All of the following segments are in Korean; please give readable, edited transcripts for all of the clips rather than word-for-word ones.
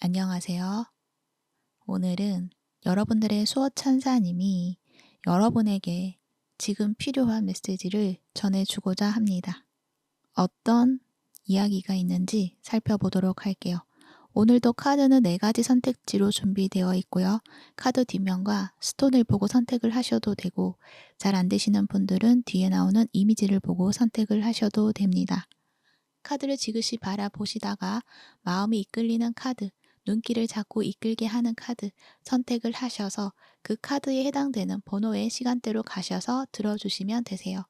안녕하세요. 오늘은 여러분들의 수호 천사님이 여러분에게 지금 필요한 메시지를 전해주고자 합니다. 어떤 이야기가 있는지 살펴보도록 할게요. 오늘도 카드는 4가지 선택지로 준비되어 있고요. 카드 뒷면과 스톤을 보고 선택을 하셔도 되고, 잘 안 되시는 분들은 뒤에 나오는 이미지를 보고 선택을 하셔도 됩니다. 카드를 지그시 바라보시다가 마음이 이끌리는 카드, 눈길을 자꾸 이끌게 하는 카드 선택을 하셔서 그 카드에 해당되는 번호의 시간대로 가셔서 들어주시면 되세요.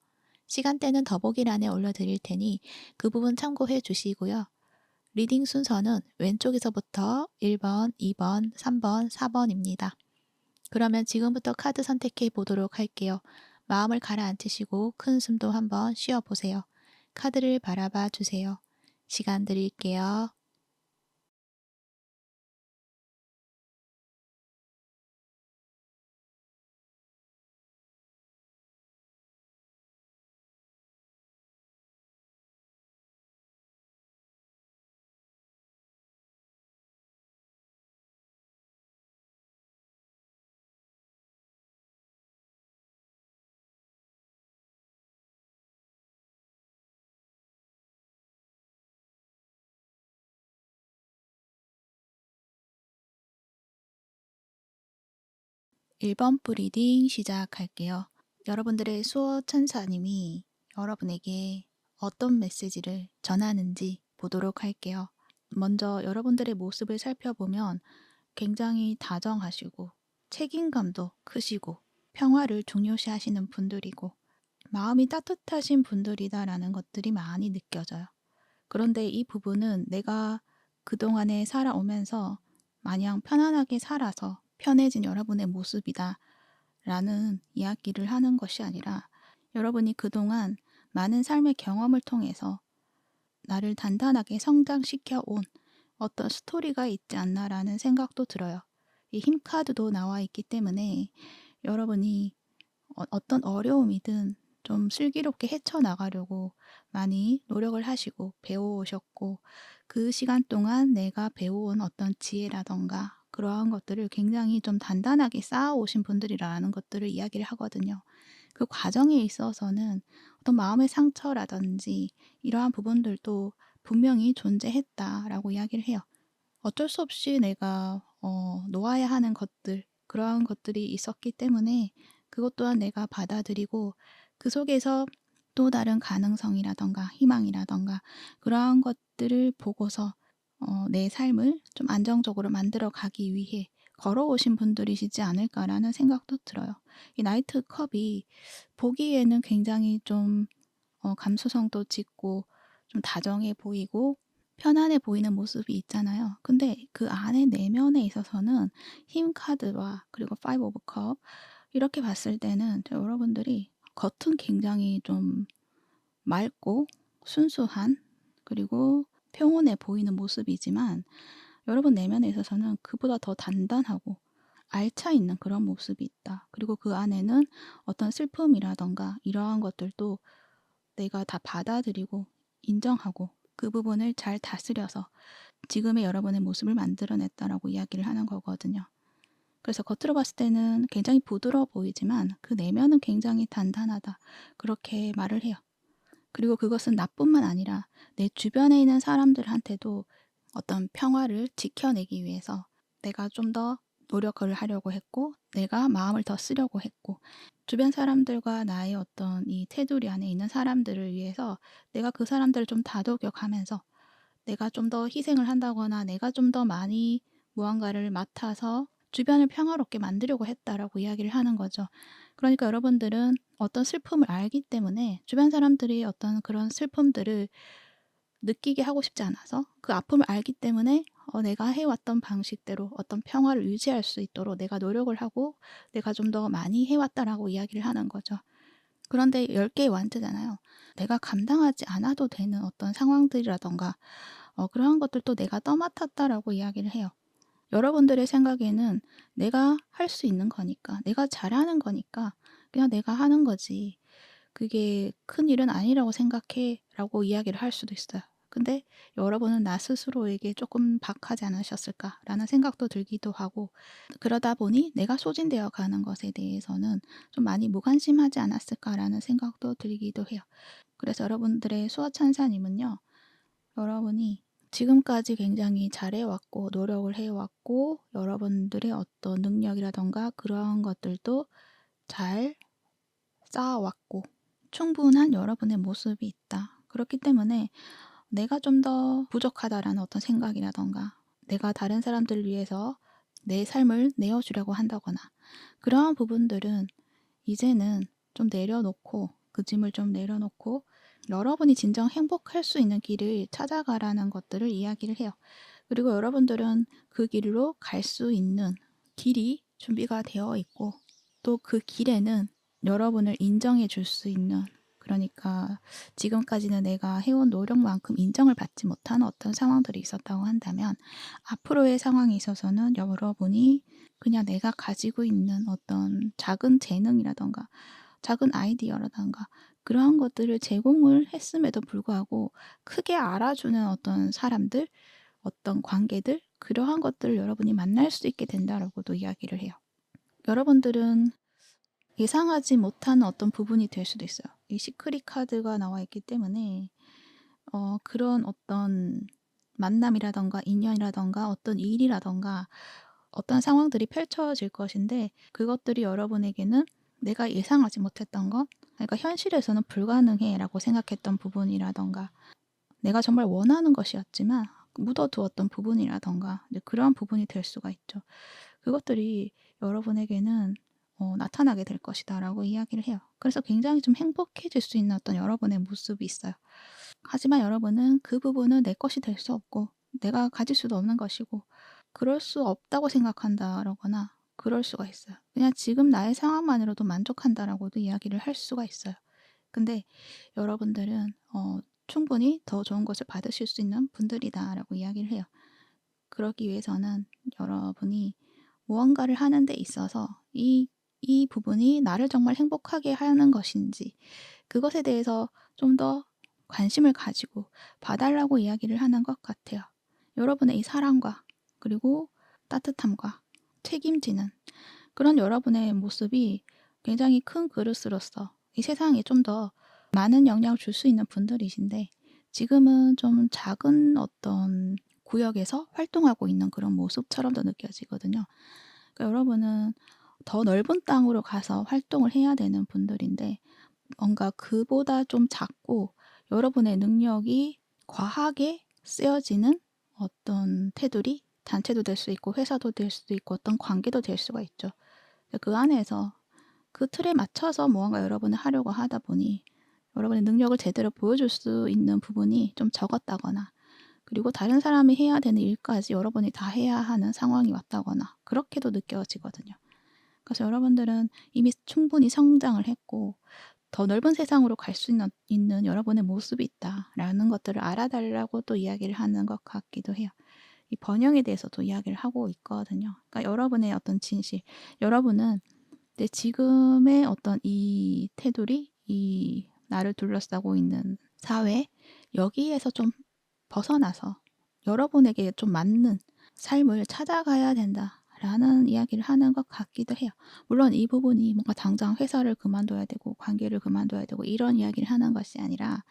시간대는 더보기란에 올려드릴 테니 그 부분 참고해 주시고요. 리딩 순서는 왼쪽에서부터 1번, 2번, 3번, 4번입니다. 그러면 지금부터 카드 선택해 보도록 할게요. 마음을 가라앉히시고 큰 숨도 한번 쉬어보세요. 카드를 바라봐 주세요. 시간 드릴게요. 1번 프리딩 시작할게요. 여러분들의 수호 천사님이 여러분에게 어떤 메시지를 전하는지 보도록 할게요. 먼저 여러분들의 모습을 살펴보면 굉장히 다정하시고 책임감도 크시고 평화를 중요시하시는 분들이고 마음이 따뜻하신 분들이다라는 것들이 많이 느껴져요. 그런데 이 부분은 내가 그동안에 살아오면서 마냥 편안하게 살아서 편해진 여러분의 모습이다 라는 이야기를 하는 것이 아니라 여러분이 그동안 많은 삶의 경험을 통해서 나를 단단하게 성장시켜 온 어떤 스토리가 있지 않나라는 생각도 들어요. 이 힘카드도 나와 있기 때문에 여러분이 어떤 어려움이든 좀 슬기롭게 헤쳐나가려고 많이 노력을 하시고 배워오셨고 그 시간 동안 내가 배워온 어떤 지혜라던가 그러한 것들을 굉장히 좀 단단하게 쌓아오신 분들이라는 것들을 이야기를 하거든요. 그 과정에 있어서는 어떤 마음의 상처라든지 이러한 부분들도 분명히 존재했다라고 이야기를 해요. 어쩔 수 없이 내가 놓아야 하는 것들, 그러한 것들이 있었기 때문에 그것 또한 내가 받아들이고 그 속에서 또 다른 가능성이라던가 희망이라던가 그러한 것들을 보고서 내 삶을 좀 안정적으로 만들어 가기 위해 걸어오신 분들이시지 않을까라는 생각도 들어요. 이 나이트 컵이 보기에는 굉장히 좀 감수성도 짙고 좀 다정해 보이고 편안해 보이는 모습이 있잖아요. 근데 그 안에 내면에 있어서는 힘 카드와 그리고 파이브 오브 컵 이렇게 봤을 때는 여러분들이 겉은 굉장히 좀 맑고 순수한 그리고 평온해 보이는 모습이지만 여러분 내면에 있어서는 그보다 더 단단하고 알차 있는 그런 모습이 있다. 그리고 그 안에는 어떤 슬픔이라던가 이러한 것들도 내가 다 받아들이고 인정하고 그 부분을 잘 다스려서 지금의 여러분의 모습을 만들어냈다라고 이야기를 하는 거거든요. 그래서 겉으로 봤을 때는 굉장히 부드러워 보이지만 그 내면은 굉장히 단단하다. 그렇게 말을 해요. 그리고 그것은 나뿐만 아니라 내 주변에 있는 사람들한테도 어떤 평화를 지켜내기 위해서 내가 좀 더 노력을 하려고 했고 내가 마음을 더 쓰려고 했고 주변 사람들과 나의 어떤 이 테두리 안에 있는 사람들을 위해서 내가 그 사람들을 좀 다독여가면서 내가 좀 더 희생을 한다거나 내가 좀 더 많이 무언가를 맡아서 주변을 평화롭게 만들려고 했다라고 이야기를 하는 거죠. 그러니까 여러분들은 어떤 슬픔을 알기 때문에 주변 사람들이 어떤 그런 슬픔들을 느끼게 하고 싶지 않아서 그 아픔을 알기 때문에 내가 해왔던 방식대로 어떤 평화를 유지할 수 있도록 내가 노력을 하고 내가 좀 더 많이 해왔다라고 이야기를 하는 거죠. 그런데 10개의 완드잖아요. 내가 감당하지 않아도 되는 어떤 상황들이라던가 그러한 것들도 내가 떠맡았다라고 이야기를 해요. 여러분들의 생각에는 내가 할 수 있는 거니까, 내가 잘하는 거니까 그냥 내가 하는 거지. 그게 큰일은 아니라고 생각해 라고 이야기를 할 수도 있어요. 근데 여러분은 나 스스로에게 조금 박하지 않으셨을까라는 생각도 들기도 하고, 그러다 보니 내가 소진되어 가는 것에 대해서는 좀 많이 무관심하지 않았을까라는 생각도 들기도 해요. 그래서 여러분들의 수호천사님은요, 여러분이 지금까지 굉장히 잘해왔고 노력을 해왔고 여러분들의 어떤 능력이라던가 그러한 것들도 잘 쌓아왔고 충분한 여러분의 모습이 있다. 그렇기 때문에 내가 좀 더 부족하다라는 어떤 생각이라던가 내가 다른 사람들을 위해서 내 삶을 내어주려고 한다거나 그러한 부분들은 이제는 좀 내려놓고 그 짐을 좀 내려놓고 여러분이 진정 행복할 수 있는 길을 찾아가라는 것들을 이야기를 해요. 그리고 여러분들은 그 길로 갈 수 있는 길이 준비가 되어 있고 또 그 길에는 여러분을 인정해 줄 수 있는, 그러니까 지금까지는 내가 해온 노력만큼 인정을 받지 못한 어떤 상황들이 있었다고 한다면 앞으로의 상황에 있어서는 여러분이 그냥 내가 가지고 있는 어떤 작은 재능이라던가 작은 아이디어라던가 그러한 것들을 제공을 했음에도 불구하고 크게 알아주는 어떤 사람들, 어떤 관계들, 그러한 것들을 여러분이 만날 수 있게 된다라고도 이야기를 해요. 여러분들은 예상하지 못한 어떤 부분이 될 수도 있어요. 이 시크릿 카드가 나와 있기 때문에 그런 어떤 만남이라던가 인연이라던가 어떤 일이라던가 어떤 상황들이 펼쳐질 것인데 그것들이 여러분에게는 내가 예상하지 못했던 것, 그러니까 현실에서는 불가능해라고 생각했던 부분이라던가 내가 정말 원하는 것이었지만 묻어두었던 부분이라던가 그러한 부분이 될 수가 있죠. 그것들이 여러분에게는 나타나게 될 것이다라고 이야기를 해요. 그래서 굉장히 좀 행복해질 수 있는 어떤 여러분의 모습이 있어요. 하지만 여러분은 그 부분은 내 것이 될 수 없고 내가 가질 수도 없는 것이고 그럴 수 없다고 생각한다라거나 그럴 수가 있어요. 그냥 지금 나의 상황만으로도 만족한다라고도 이야기를 할 수가 있어요. 근데 여러분들은 충분히 더 좋은 것을 받으실 수 있는 분들이다라고 이야기를 해요. 그러기 위해서는 여러분이 무언가를 하는 데 있어서 이 부분이 나를 정말 행복하게 하는 것인지 그것에 대해서 좀 더 관심을 가지고 봐달라고 이야기를 하는 것 같아요. 여러분의 이 사랑과 그리고 따뜻함과 책임지는 그런 여러분의 모습이 굉장히 큰 그릇으로서 이 세상에 좀 더 많은 영향을 줄 수 있는 분들이신데 지금은 좀 작은 어떤 구역에서 활동하고 있는 그런 모습처럼도 느껴지거든요. 그러니까 여러분은 더 넓은 땅으로 가서 활동을 해야 되는 분들인데 뭔가 그보다 좀 작고 여러분의 능력이 과하게 쓰여지는 어떤 테두리, 단체도 될 수 있고 회사도 될 수도 있고 어떤 관계도 될 수가 있죠. 그 안에서 그 틀에 맞춰서 무언가 여러분이 하려고 하다 보니 여러분의 능력을 제대로 보여줄 수 있는 부분이 좀 적었다거나 그리고 다른 사람이 해야 되는 일까지 여러분이 다 해야 하는 상황이 왔다거나 그렇게도 느껴지거든요. 그래서 여러분들은 이미 충분히 성장을 했고 더 넓은 세상으로 갈 수 있는 여러분의 모습이 있다라는 것들을 알아달라고 또 이야기를 하는 것 같기도 해요. 이 번영에 대해서도 이야기를 하고 있거든요. 그러니까 여러분의 어떤 진실, 여러분은 내 지금의 어떤 이 테두리, 이 나를 둘러싸고 있는 사회, 여기에서 좀 벗어나서 여러분에게 좀 맞는 삶을 찾아가야 된다라는 이야기를 하는 것 같기도 해요. 물론 이 부분이 뭔가 당장 회사를 그만둬야 되고 관계를 그만둬야 되고 이런 이야기를 하는 것이 아니라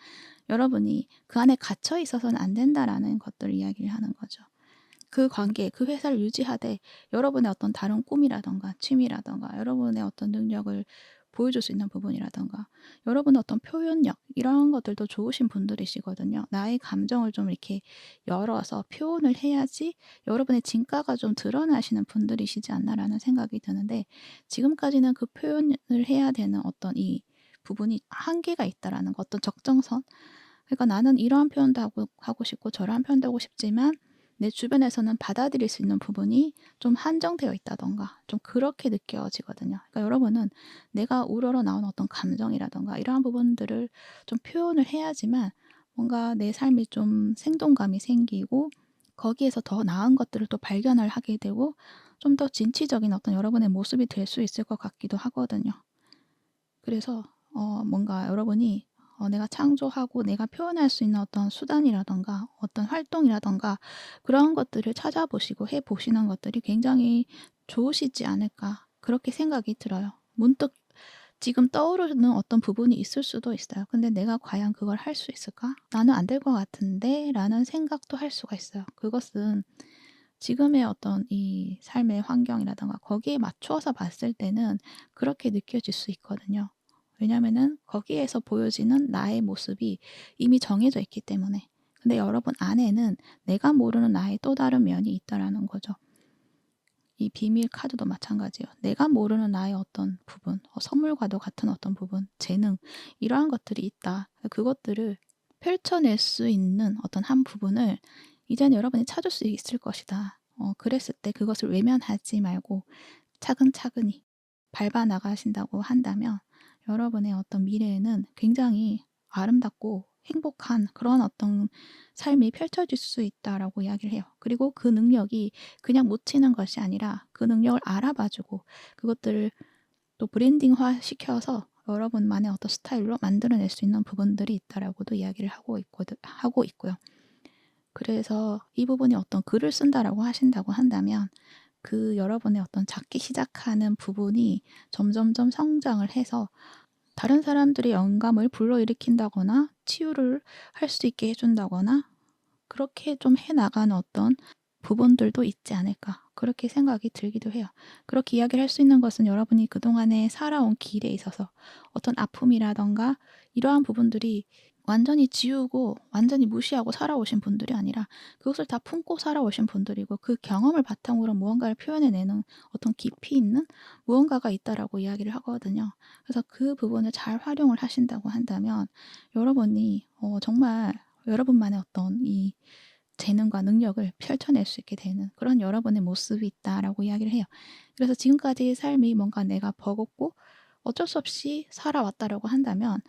여러분이 그 안에 갇혀 있어서는 안 된다라는 것들을 이야기를 하는 거죠. 그 관계, 그 회사를 유지하되 여러분의 어떤 다른 꿈이라던가 취미라던가 여러분의 어떤 능력을 보여줄 수 있는 부분이라던가 여러분의 어떤 표현력 이런 것들도 좋으신 분들이시거든요. 나의 감정을 좀 이렇게 열어서 표현을 해야지 여러분의 진가가 좀 드러나시는 분들이시지 않나라는 생각이 드는데 지금까지는 그 표현을 해야 되는 어떤 이 부분이 한계가 있다라는 거, 어떤 적정선. 그러니까 나는 이러한 표현도 하고 싶고 저러한 표현도 하고 싶지만 내 주변에서는 받아들일 수 있는 부분이 좀 한정되어 있다던가 좀 그렇게 느껴지거든요. 그러니까 여러분은 내가 우러러 나온 어떤 감정이라던가 이러한 부분들을 좀 표현을 해야지만 뭔가 내 삶이 좀 생동감이 생기고 거기에서 더 나은 것들을 또 발견을 하게 되고 좀 더 진취적인 어떤 여러분의 모습이 될 수 있을 것 같기도 하거든요. 그래서 뭔가 여러분이 내가 창조하고 내가 표현할 수 있는 어떤 수단이라든가 어떤 활동이라든가 그런 것들을 찾아보시고 해 보시는 것들이 굉장히 좋으시지 않을까 그렇게 생각이 들어요. 문득 지금 떠오르는 어떤 부분이 있을 수도 있어요. 근데 '내가 과연 그걸 할 수 있을까? 나는 안 될 것 같은데.'라는 생각도 할 수가 있어요. 그것은 지금의 어떤 이 삶의 환경이라든가 거기에 맞추어서 봤을 때는 그렇게 느껴질 수 있거든요. 왜냐면은 거기에서 보여지는 나의 모습이 이미 정해져 있기 때문에. 근데 여러분 안에는 내가 모르는 나의 또 다른 면이 있다라는 거죠. 이 비밀 카드도 마찬가지예요. 내가 모르는 나의 어떤 부분, 선물과도 같은 어떤 부분, 재능 이러한 것들이 있다. 그것들을 펼쳐낼 수 있는 어떤 한 부분을 이제는 여러분이 찾을 수 있을 것이다. 그랬을 때 그것을 외면하지 말고 차근차근히 밟아 나가신다고 한다면 여러분의 어떤 미래에는 굉장히 아름답고 행복한 그런 어떤 삶이 펼쳐질 수 있다라고 이야기를 해요. 그리고 그 능력이 그냥 묻히는 것이 아니라 그 능력을 알아봐 주고 그것들을 또 브랜딩화 시켜서 여러분만의 어떤 스타일로 만들어낼 수 있는 부분들이 있다라고도 이야기를 하고 있고요. 그래서 이 부분이 어떤 글을 쓴다라고 하신다고 한다면 그 여러분의 어떤 작게 시작하는 부분이 점점점 성장을 해서 다른 사람들의 영감을 불러일으킨다거나 치유를 할 수 있게 해 준다거나 그렇게 좀 해 나가는 어떤 부분들도 있지 않을까 그렇게 생각이 들기도 해요. 그렇게 이야기를 할 수 있는 것은 여러분이 그동안에 살아온 길에 있어서 어떤 아픔이라든가 이러한 부분들이 완전히 지우고 완전히 무시하고 살아오신 분들이 아니라 그것을 다 품고 살아오신 분들이고 그 경험을 바탕으로 무언가를 표현해내는 어떤 깊이 있는 무언가가 있다라고 이야기를 하거든요. 그래서 그 부분을 잘 활용을 하신다고 한다면 여러분이 정말 여러분만의 어떤 이 재능과 능력을 펼쳐낼 수 있게 되는 그런 여러분의 모습이 있다라고 이야기를 해요. 그래서 지금까지의 삶이 뭔가 내가 버겁고 어쩔 수 없이 살아왔다라고 한다면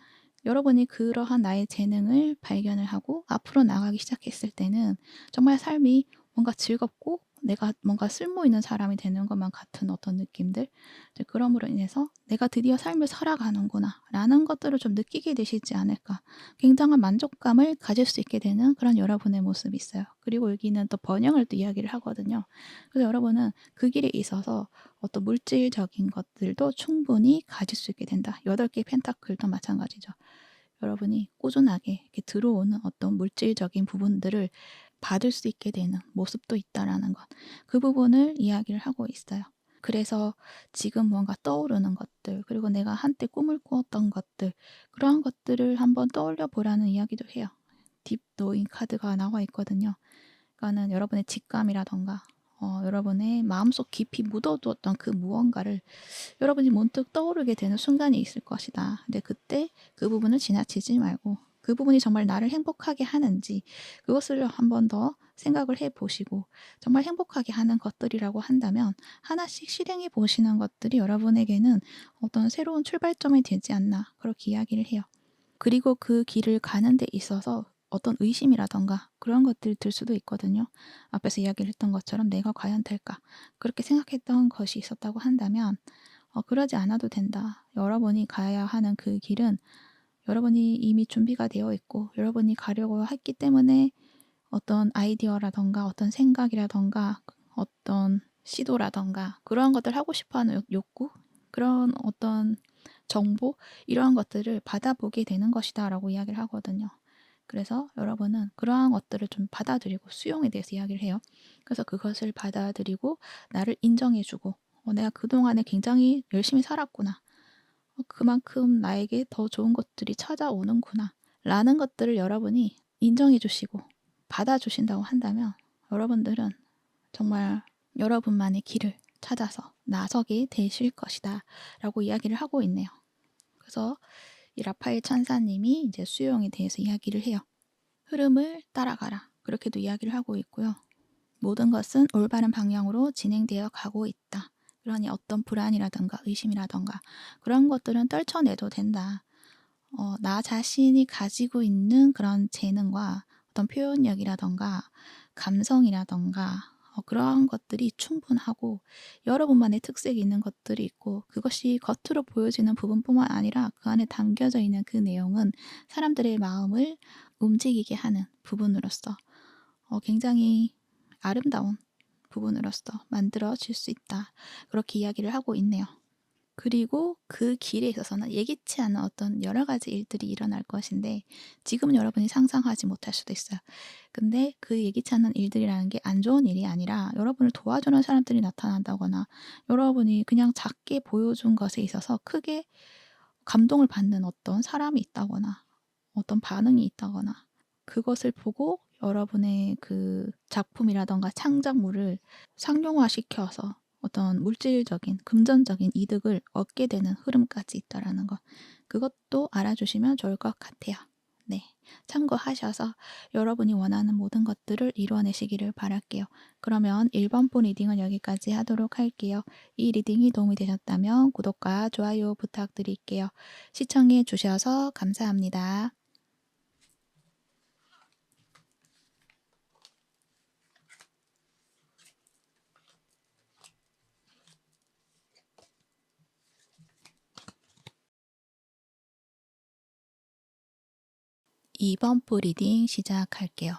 여러분이 그러한 나의 재능을 발견을 하고 앞으로 나가기 시작했을 때는 정말 삶이 뭔가 즐겁고 내가 뭔가 쓸모 있는 사람이 되는 것만 같은 어떤 느낌들 이제 그럼으로 인해서 '내가 드디어 삶을 살아가는구나.'라는 것들을 좀 느끼게 되시지 않을까. 굉장한 만족감을 가질 수 있게 되는 그런 여러분의 모습이 있어요. 그리고 여기는 또 번영을 또 이야기를 하거든요. 그래서 여러분은 그 길에 있어서 어떤 물질적인 것들도 충분히 가질 수 있게 된다. 8개 펜타클도 마찬가지죠. 여러분이 꾸준하게 이렇게 들어오는 어떤 물질적인 부분들을 받을 수 있게 되는 모습도 있다라는 것. 그 부분을 이야기를 하고 있어요. 그래서 지금 뭔가 떠오르는 것들, 그리고 내가 한때 꿈을 꾸었던 것들, 그러한 것들을 한번 떠올려 보라는 이야기도 해요. 딥 노잉 카드가 나와 있거든요. 그러니까는 여러분의 직감이라던가 여러분의 마음속 깊이 묻어두었던 그 무언가를 여러분이 문득 떠오르게 되는 순간이 있을 것이다. 근데 그때 그 부분을 지나치지 말고 그 부분이 정말 나를 행복하게 하는지 그것을 한번 더 생각을 해 보시고 정말 행복하게 하는 것들이라고 한다면 하나씩 실행해 보시는 것들이 여러분에게는 어떤 새로운 출발점이 되지 않나 그렇게 이야기를 해요. 그리고 그 길을 가는 데 있어서 어떤 의심이라든가 그런 것들이 들 수도 있거든요. 앞에서 이야기를 했던 것처럼 '내가 과연 될까?' 그렇게 생각했던 것이 있었다고 한다면 그러지 않아도 된다. 여러분이 가야 하는 그 길은 여러분이 이미 준비가 되어 있고 여러분이 가려고 했기 때문에 어떤 아이디어라든가 어떤 생각이라든가 어떤 시도라든가 그러한 것들 하고 싶어 하는 욕구 그런 어떤 정보 이러한 것들을 받아보게 되는 것이다라고 이야기를 하거든요. 그래서 여러분은 그러한 것들을 좀 받아들이고 수용에 대해서 이야기를 해요. 그래서 그것을 받아들이고 나를 인정해 주고 '내가 그동안에 굉장히 열심히 살았구나. 그만큼 나에게 더 좋은 것들이 찾아오는구나.' 라는 것들을 여러분이 인정해 주시고 받아 주신다고 한다면 여러분들은 정말 여러분만의 길을 찾아서 나서게 되실 것이다 라고 이야기를 하고 있네요. 그래서 이 라파엘 천사님이 이제 수용에 대해서 이야기를 해요. 흐름을 따라가라. 그렇게도 이야기를 하고 있고요. 모든 것은 올바른 방향으로 진행되어 가고 있다. 그러니 어떤 불안이라든가 의심이라든가 그런 것들은 떨쳐내도 된다. 나 자신이 가지고 있는 그런 재능과 어떤 표현력이라든가 감성이라든가 그러한 것들이 충분하고 여러분만의 특색이 있는 것들이 있고 그것이 겉으로 보여지는 부분뿐만 아니라 그 안에 담겨져 있는 그 내용은 사람들의 마음을 움직이게 하는 부분으로서 굉장히 아름다운 부분으로서 만들어질 수 있다. 그렇게 이야기를 하고 있네요. 그리고 그 길에 있어서는 예기치 않은 어떤 여러 가지 일들이 일어날 것인데 지금은 여러분이 상상하지 못할 수도 있어요. 근데 그 예기치 않은 일들이라는 게 안 좋은 일이 아니라 여러분을 도와주는 사람들이 나타난다거나 여러분이 그냥 작게 보여준 것에 있어서 크게 감동을 받는 어떤 사람이 있다거나 어떤 반응이 있다거나 그것을 보고 여러분의 그 작품이라던가 창작물을 상용화시켜서 어떤 물질적인 금전적인 이득을 얻게 되는 흐름까지 있다라는 것. 그것도 알아주시면 좋을 것 같아요. 네. 참고하셔서 여러분이 원하는 모든 것들을 이루어내시기를 바랄게요. 그러면 1번분 리딩은 여기까지 하도록 할게요. 이 리딩이 도움이 되셨다면 구독과 좋아요 부탁드릴게요. 시청해 주셔서 감사합니다. 2번부 리딩 시작할게요.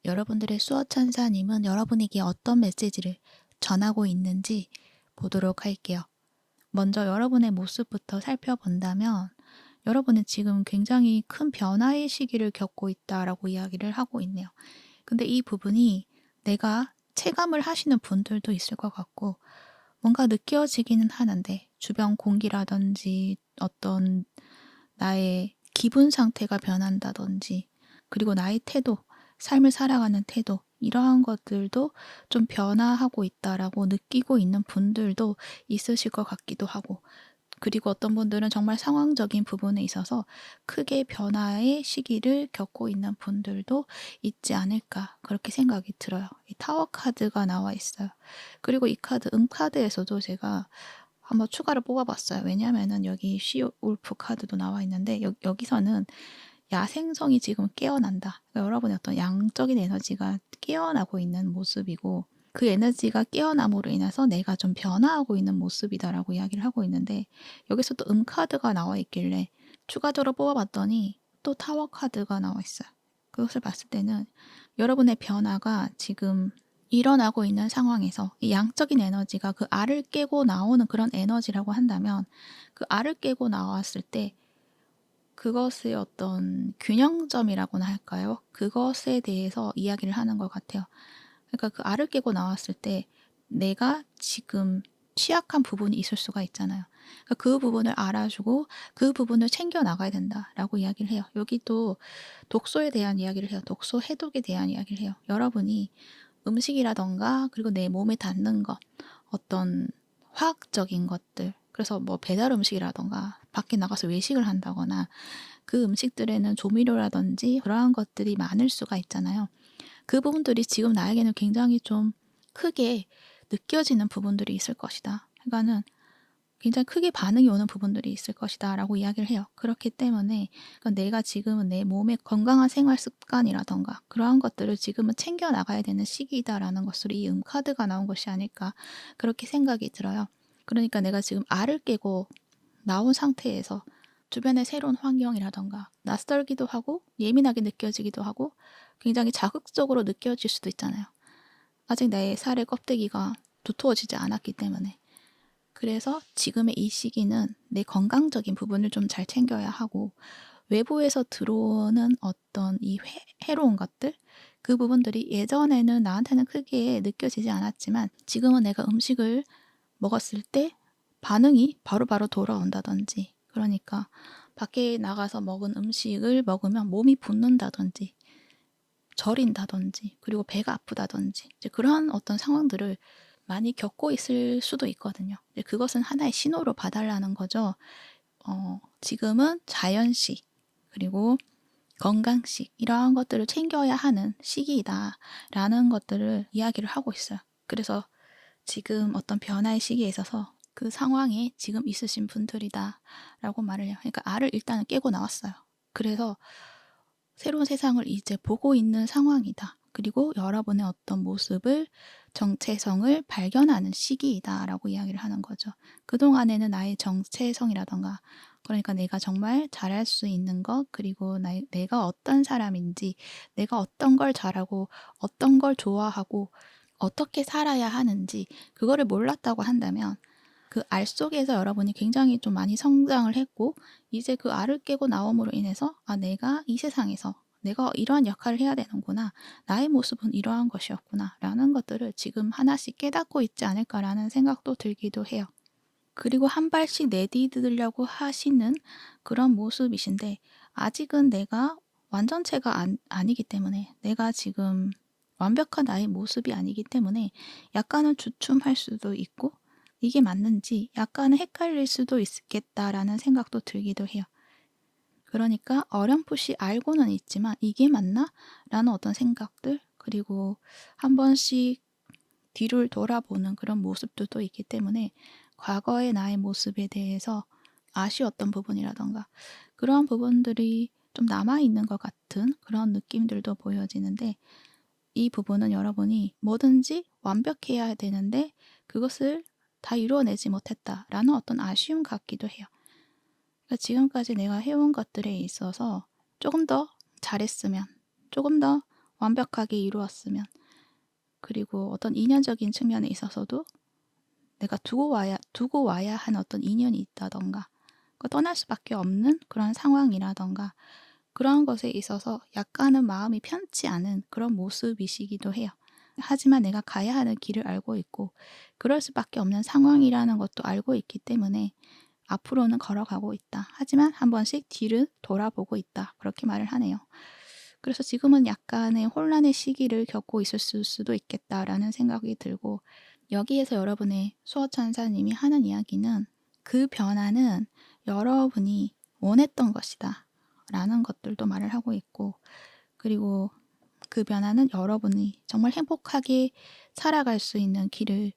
여러분들의 수호천사님은 여러분에게 어떤 메시지를 전하고 있는지 보도록 할게요. 먼저 여러분의 모습부터 살펴본다면 여러분은 지금 굉장히 큰 변화의 시기를 겪고 있다라고 이야기를 하고 있네요. 근데 이 부분이 내가 체감을 하시는 분들도 있을 것 같고 뭔가 느껴지기는 하는데 주변 공기라든지 어떤 나의 기분 상태가 변한다든지 그리고 나의 태도, 삶을 살아가는 태도 이러한 것들도 좀 변화하고 있다라고 느끼고 있는 분들도 있으실 것 같기도 하고 그리고 어떤 분들은 정말 상황적인 부분에 있어서 크게 변화의 시기를 겪고 있는 분들도 있지 않을까 그렇게 생각이 들어요. 이 타워 카드가 나와 있어요. 그리고 이 카드, 카드에서도 제가 한번 추가로 뽑아봤어요. 왜냐면은 여기 시울프 카드도 나와 있는데 여기서는 야생성이 지금 깨어난다. 그러니까 여러분의 어떤 양적인 에너지가 깨어나고 있는 모습이고 그 에너지가 깨어남으로 인해서 내가 좀 변화하고 있는 모습이다라고 이야기를 하고 있는데 여기서 또 카드가 나와 있길래 추가적으로 뽑아봤더니 또 타워 카드가 나와 있어요. 그것을 봤을 때는 여러분의 변화가 지금 일어나고 있는 상황에서 이 양적인 에너지가 그 알을 깨고 나오는 그런 에너지라고 한다면 그 알을 깨고 나왔을 때 그것의 어떤 균형점이라고나 할까요? 그것에 대해서 이야기를 하는 것 같아요. 그러니까 그 알을 깨고 나왔을 때 내가 지금 취약한 부분이 있을 수가 있잖아요. 그러니까 그 부분을 알아주고 그 부분을 챙겨 나가야 된다라고 이야기를 해요. 여기도 독소에 대한 이야기를 해요. 독소 해독에 대한 이야기를 해요. 여러분이 음식이라던가 그리고 내 몸에 닿는 것, 어떤 화학적인 것들, 그래서 뭐 배달 음식이라던가 밖에 나가서 외식을 한다거나 그 음식들에는 조미료라든지 그러한 것들이 많을 수가 있잖아요. 그 부분들이 지금 나에게는 굉장히 좀 크게 느껴지는 부분들이 있을 것이다. 그러니까는 굉장히 크게 반응이 오는 부분들이 있을 것이다 라고 이야기를 해요. 그렇기 때문에 그러니까 내가 지금은 내 몸의 건강한 생활 습관이라던가 그러한 것들을 지금은 챙겨 나가야 되는 시기다라는 것으로 이 카드가 나온 것이 아닐까 그렇게 생각이 들어요. 그러니까 내가 지금 알을 깨고 나온 상태에서 주변의 새로운 환경이라던가 낯설기도 하고 예민하게 느껴지기도 하고 굉장히 자극적으로 느껴질 수도 있잖아요. 아직 내 살의 껍데기가 두터워지지 않았기 때문에. 그래서 지금의 이 시기는 내 건강적인 부분을 좀 잘 챙겨야 하고 외부에서 들어오는 어떤 이 해로운 것들 그 부분들이 예전에는 나한테는 크게 느껴지지 않았지만 지금은 내가 음식을 먹었을 때 반응이 바로바로 돌아온다든지 그러니까 밖에 나가서 먹은 음식을 먹으면 몸이 붓는다든지 저린다든지 그리고 배가 아프다든지 이제 그런 어떤 상황들을 많이 겪고 있을 수도 있거든요. 이제 그것은 하나의 신호로 봐달라는 거죠. 지금은 자연식 그리고 건강식 이러한 것들을 챙겨야 하는 시기이다라는 것들을 이야기를 하고 있어요. 그래서 지금 어떤 변화의 시기에 있어서 그 상황에 지금 있으신 분들이다라고 말을 해요. 그러니까 알을 일단은 깨고 나왔어요. 그래서 새로운 세상을 이제 보고 있는 상황이다. 그리고 여러분의 어떤 모습을 정체성을 발견하는 시기이다라고 이야기를 하는 거죠. 그동안에는 나의 정체성이라던가 그러니까 내가 정말 잘할 수 있는 것 그리고 내가 어떤 사람인지 내가 어떤 걸 잘하고 어떤 걸 좋아하고 어떻게 살아야 하는지 그거를 몰랐다고 한다면 그 알 속에서 여러분이 굉장히 좀 많이 성장을 했고 이제 그 알을 깨고 나옴으로 인해서 내가 이 세상에서 내가 이러한 역할을 해야 되는구나. 나의 모습은 이러한 것이었구나. 라는 것들을 지금 하나씩 깨닫고 있지 않을까라는 생각도 들기도 해요. 그리고 한 발씩 내디디려고 하시는 그런 모습이신데 아직은 내가 완전체가 아니기 때문에 내가 지금 완벽한 나의 모습이 아니기 때문에 약간은 주춤할 수도 있고 이게 맞는지 약간은 헷갈릴 수도 있겠다라는 생각도 들기도 해요. 그러니까 어렴풋이 알고는 있지만 이게 맞나? 라는 어떤 생각들 그리고 한 번씩 뒤를 돌아보는 그런 모습도 있기 때문에 과거의 나의 모습에 대해서 아쉬웠던 부분이라던가 그러한 부분들이 좀 남아있는 것 같은 그런 느낌들도 보여지는데 이 부분은 여러분이 뭐든지 완벽해야 되는데 그것을 다 이루어내지 못했다라는 어떤 아쉬움 같기도 해요. 그러니까 지금까지 내가 해온 것들에 있어서 조금 더 잘했으면, 조금 더 완벽하게 이루었으면, 그리고 어떤 인연적인 측면에 있어서도 내가 두고 와야 하는 어떤 인연이 있다던가, 떠날 수밖에 없는 그런 상황이라던가, 그런 것에 있어서 약간은 마음이 편치 않은 그런 모습이시기도 해요. 하지만 내가 가야 하는 길을 알고 있고, 그럴 수밖에 없는 상황이라는 것도 알고 있기 때문에 앞으로는 걸어가고 있다. 하지만 한 번씩 뒤를 돌아보고 있다. 그렇게 말을 하네요. 그래서 지금은 약간의 혼란의 시기를 겪고 있을 수도 있겠다라는 생각이 들고 여기에서 여러분의 수호천사님이 하는 이야기는 그 변화는 여러분이 원했던 것이다. 라는 것들도 말을 하고 있고 그리고 그 변화는 여러분이 정말 행복하게 살아갈 수 있는 길을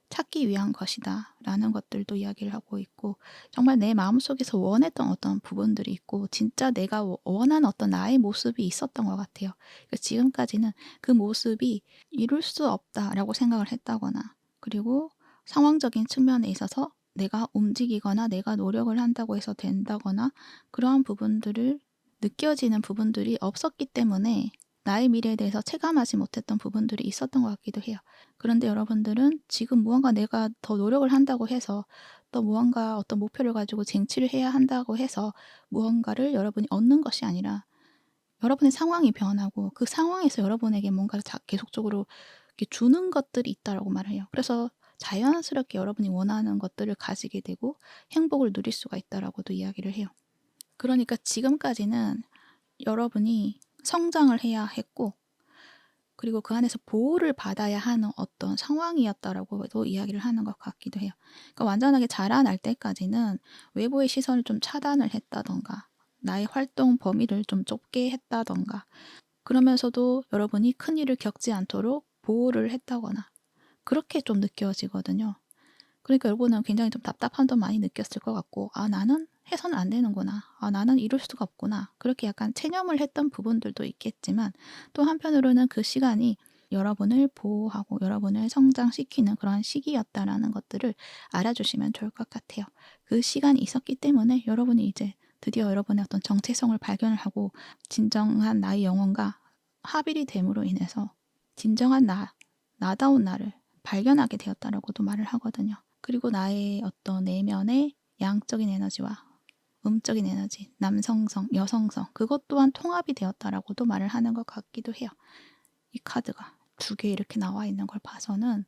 찾기 위한 것이다 라는 것들도 이야기를 하고 있고 정말 내 마음속에서 원했던 어떤 부분들이 있고 진짜 내가 원하는 어떤 나의 모습이 있었던 것 같아요. 지금까지는 그 모습이 이룰 수 없다라고 생각을 했다거나 그리고 상황적인 측면에 있어서 내가 움직이거나 내가 노력을 한다고 해서 된다거나 그러한 부분들을 느껴지는 부분들이 없었기 때문에 나의 미래에 대해서 체감하지 못했던 부분들이 있었던 것 같기도 해요. 그런데 여러분들은 지금 무언가 내가 더 노력을 한다고 해서 또 무언가 어떤 목표를 가지고 쟁취를 해야 한다고 해서 무언가를 여러분이 얻는 것이 아니라 여러분의 상황이 변하고 그 상황에서 여러분에게 뭔가를 계속적으로 이렇게 주는 것들이 있다라고 말을 해요. 그래서 자연스럽게 여러분이 원하는 것들을 가지게 되고 행복을 누릴 수가 있다라고도 이야기를 해요. 그러니까 지금까지는 여러분이 성장을 해야 했고 그리고 그 안에서 보호를 받아야 하는 어떤 상황이었다라고도 이야기를 하는 것 같기도 해요. 그러니까 완전하게 자라날 때까지는 외부의 시선을 좀 차단을 했다던가 나의 활동 범위를 좀 좁게 했다던가 그러면서도 여러분이 큰일을 겪지 않도록 보호를 했다거나 그렇게 좀 느껴지거든요. 그러니까 여러분은 굉장히 좀 답답함도 많이 느꼈을 것 같고 나는 해서는 안 되는구나. 나는 이룰 수가 없구나. 그렇게 약간 체념을 했던 부분들도 있겠지만 또 한편으로는 그 시간이 여러분을 보호하고 여러분을 성장시키는 그런 시기였다라는 것들을 알아주시면 좋을 것 같아요. 그 시간이 있었기 때문에 여러분이 이제 드디어 여러분의 어떤 정체성을 발견을 하고 진정한 나의 영혼과 합일이 됨으로 인해서 진정한 나다운 나를 발견하게 되었다라고도 말을 하거든요. 그리고 나의 어떤 내면의 양적인 에너지와 음적인 에너지, 남성성, 여성성 그것 또한 통합이 되었다라고도 말을 하는 것 같기도 해요. 이 카드가 두 개 이렇게 나와 있는 걸 봐서는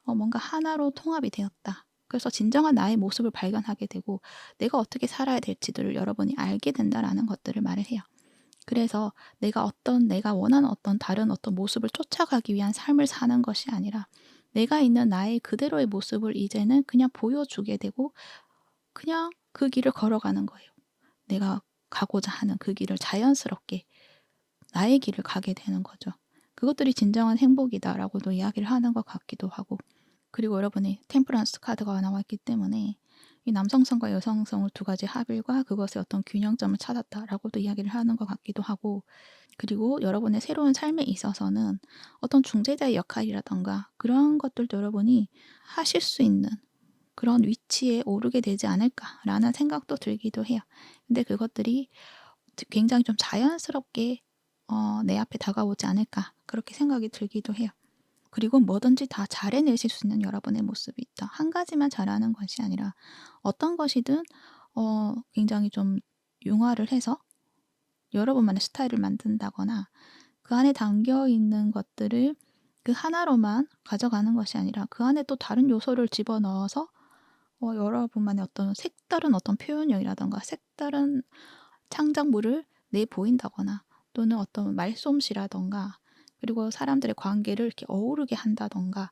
뭔가 하나로 통합이 되었다. 그래서 진정한 나의 모습을 발견하게 되고 내가 어떻게 살아야 될지를 여러분이 알게 된다라는 것들을 말을 해요. 그래서 내가 원하는 어떤 다른 어떤 모습을 쫓아가기 위한 삶을 사는 것이 아니라 내가 있는 나의 그대로의 모습을 이제는 그냥 보여주게 되고 그냥 그 길을 걸어가는 거예요. 내가 가고자 하는 그 길을 자연스럽게 나의 길을 가게 되는 거죠. 그것들이 진정한 행복이다라고도 이야기를 하는 것 같기도 하고 그리고 여러분이 템퍼런스 카드가 나와 있기 때문에 이 남성성과 여성성을 두 가지 합일과 그것의 어떤 균형점을 찾았다라고도 이야기를 하는 것 같기도 하고 그리고 여러분의 새로운 삶에 있어서는 어떤 중재자의 역할이라든가 그런 것들도 여러분이 하실 수 있는 그런 위치에 오르게 되지 않을까라는 생각도 들기도 해요. 근데 그것들이 굉장히 좀 자연스럽게 내 앞에 다가오지 않을까 그렇게 생각이 들기도 해요. 그리고 뭐든지 다 잘 해내실 수 있는 여러분의 모습이 있다. 한 가지만 잘하는 것이 아니라 어떤 것이든 굉장히 좀 융화를 해서 여러분만의 스타일을 만든다거나 그 안에 담겨 있는 것들을 그 하나로만 가져가는 것이 아니라 그 안에 또 다른 요소를 집어넣어서 여러분만의 어떤 색다른 어떤 표현력이라든가 색다른 창작물을 내보인다거나 또는 어떤 말솜씨라든가 그리고 사람들의 관계를 이렇게 어우르게 한다든가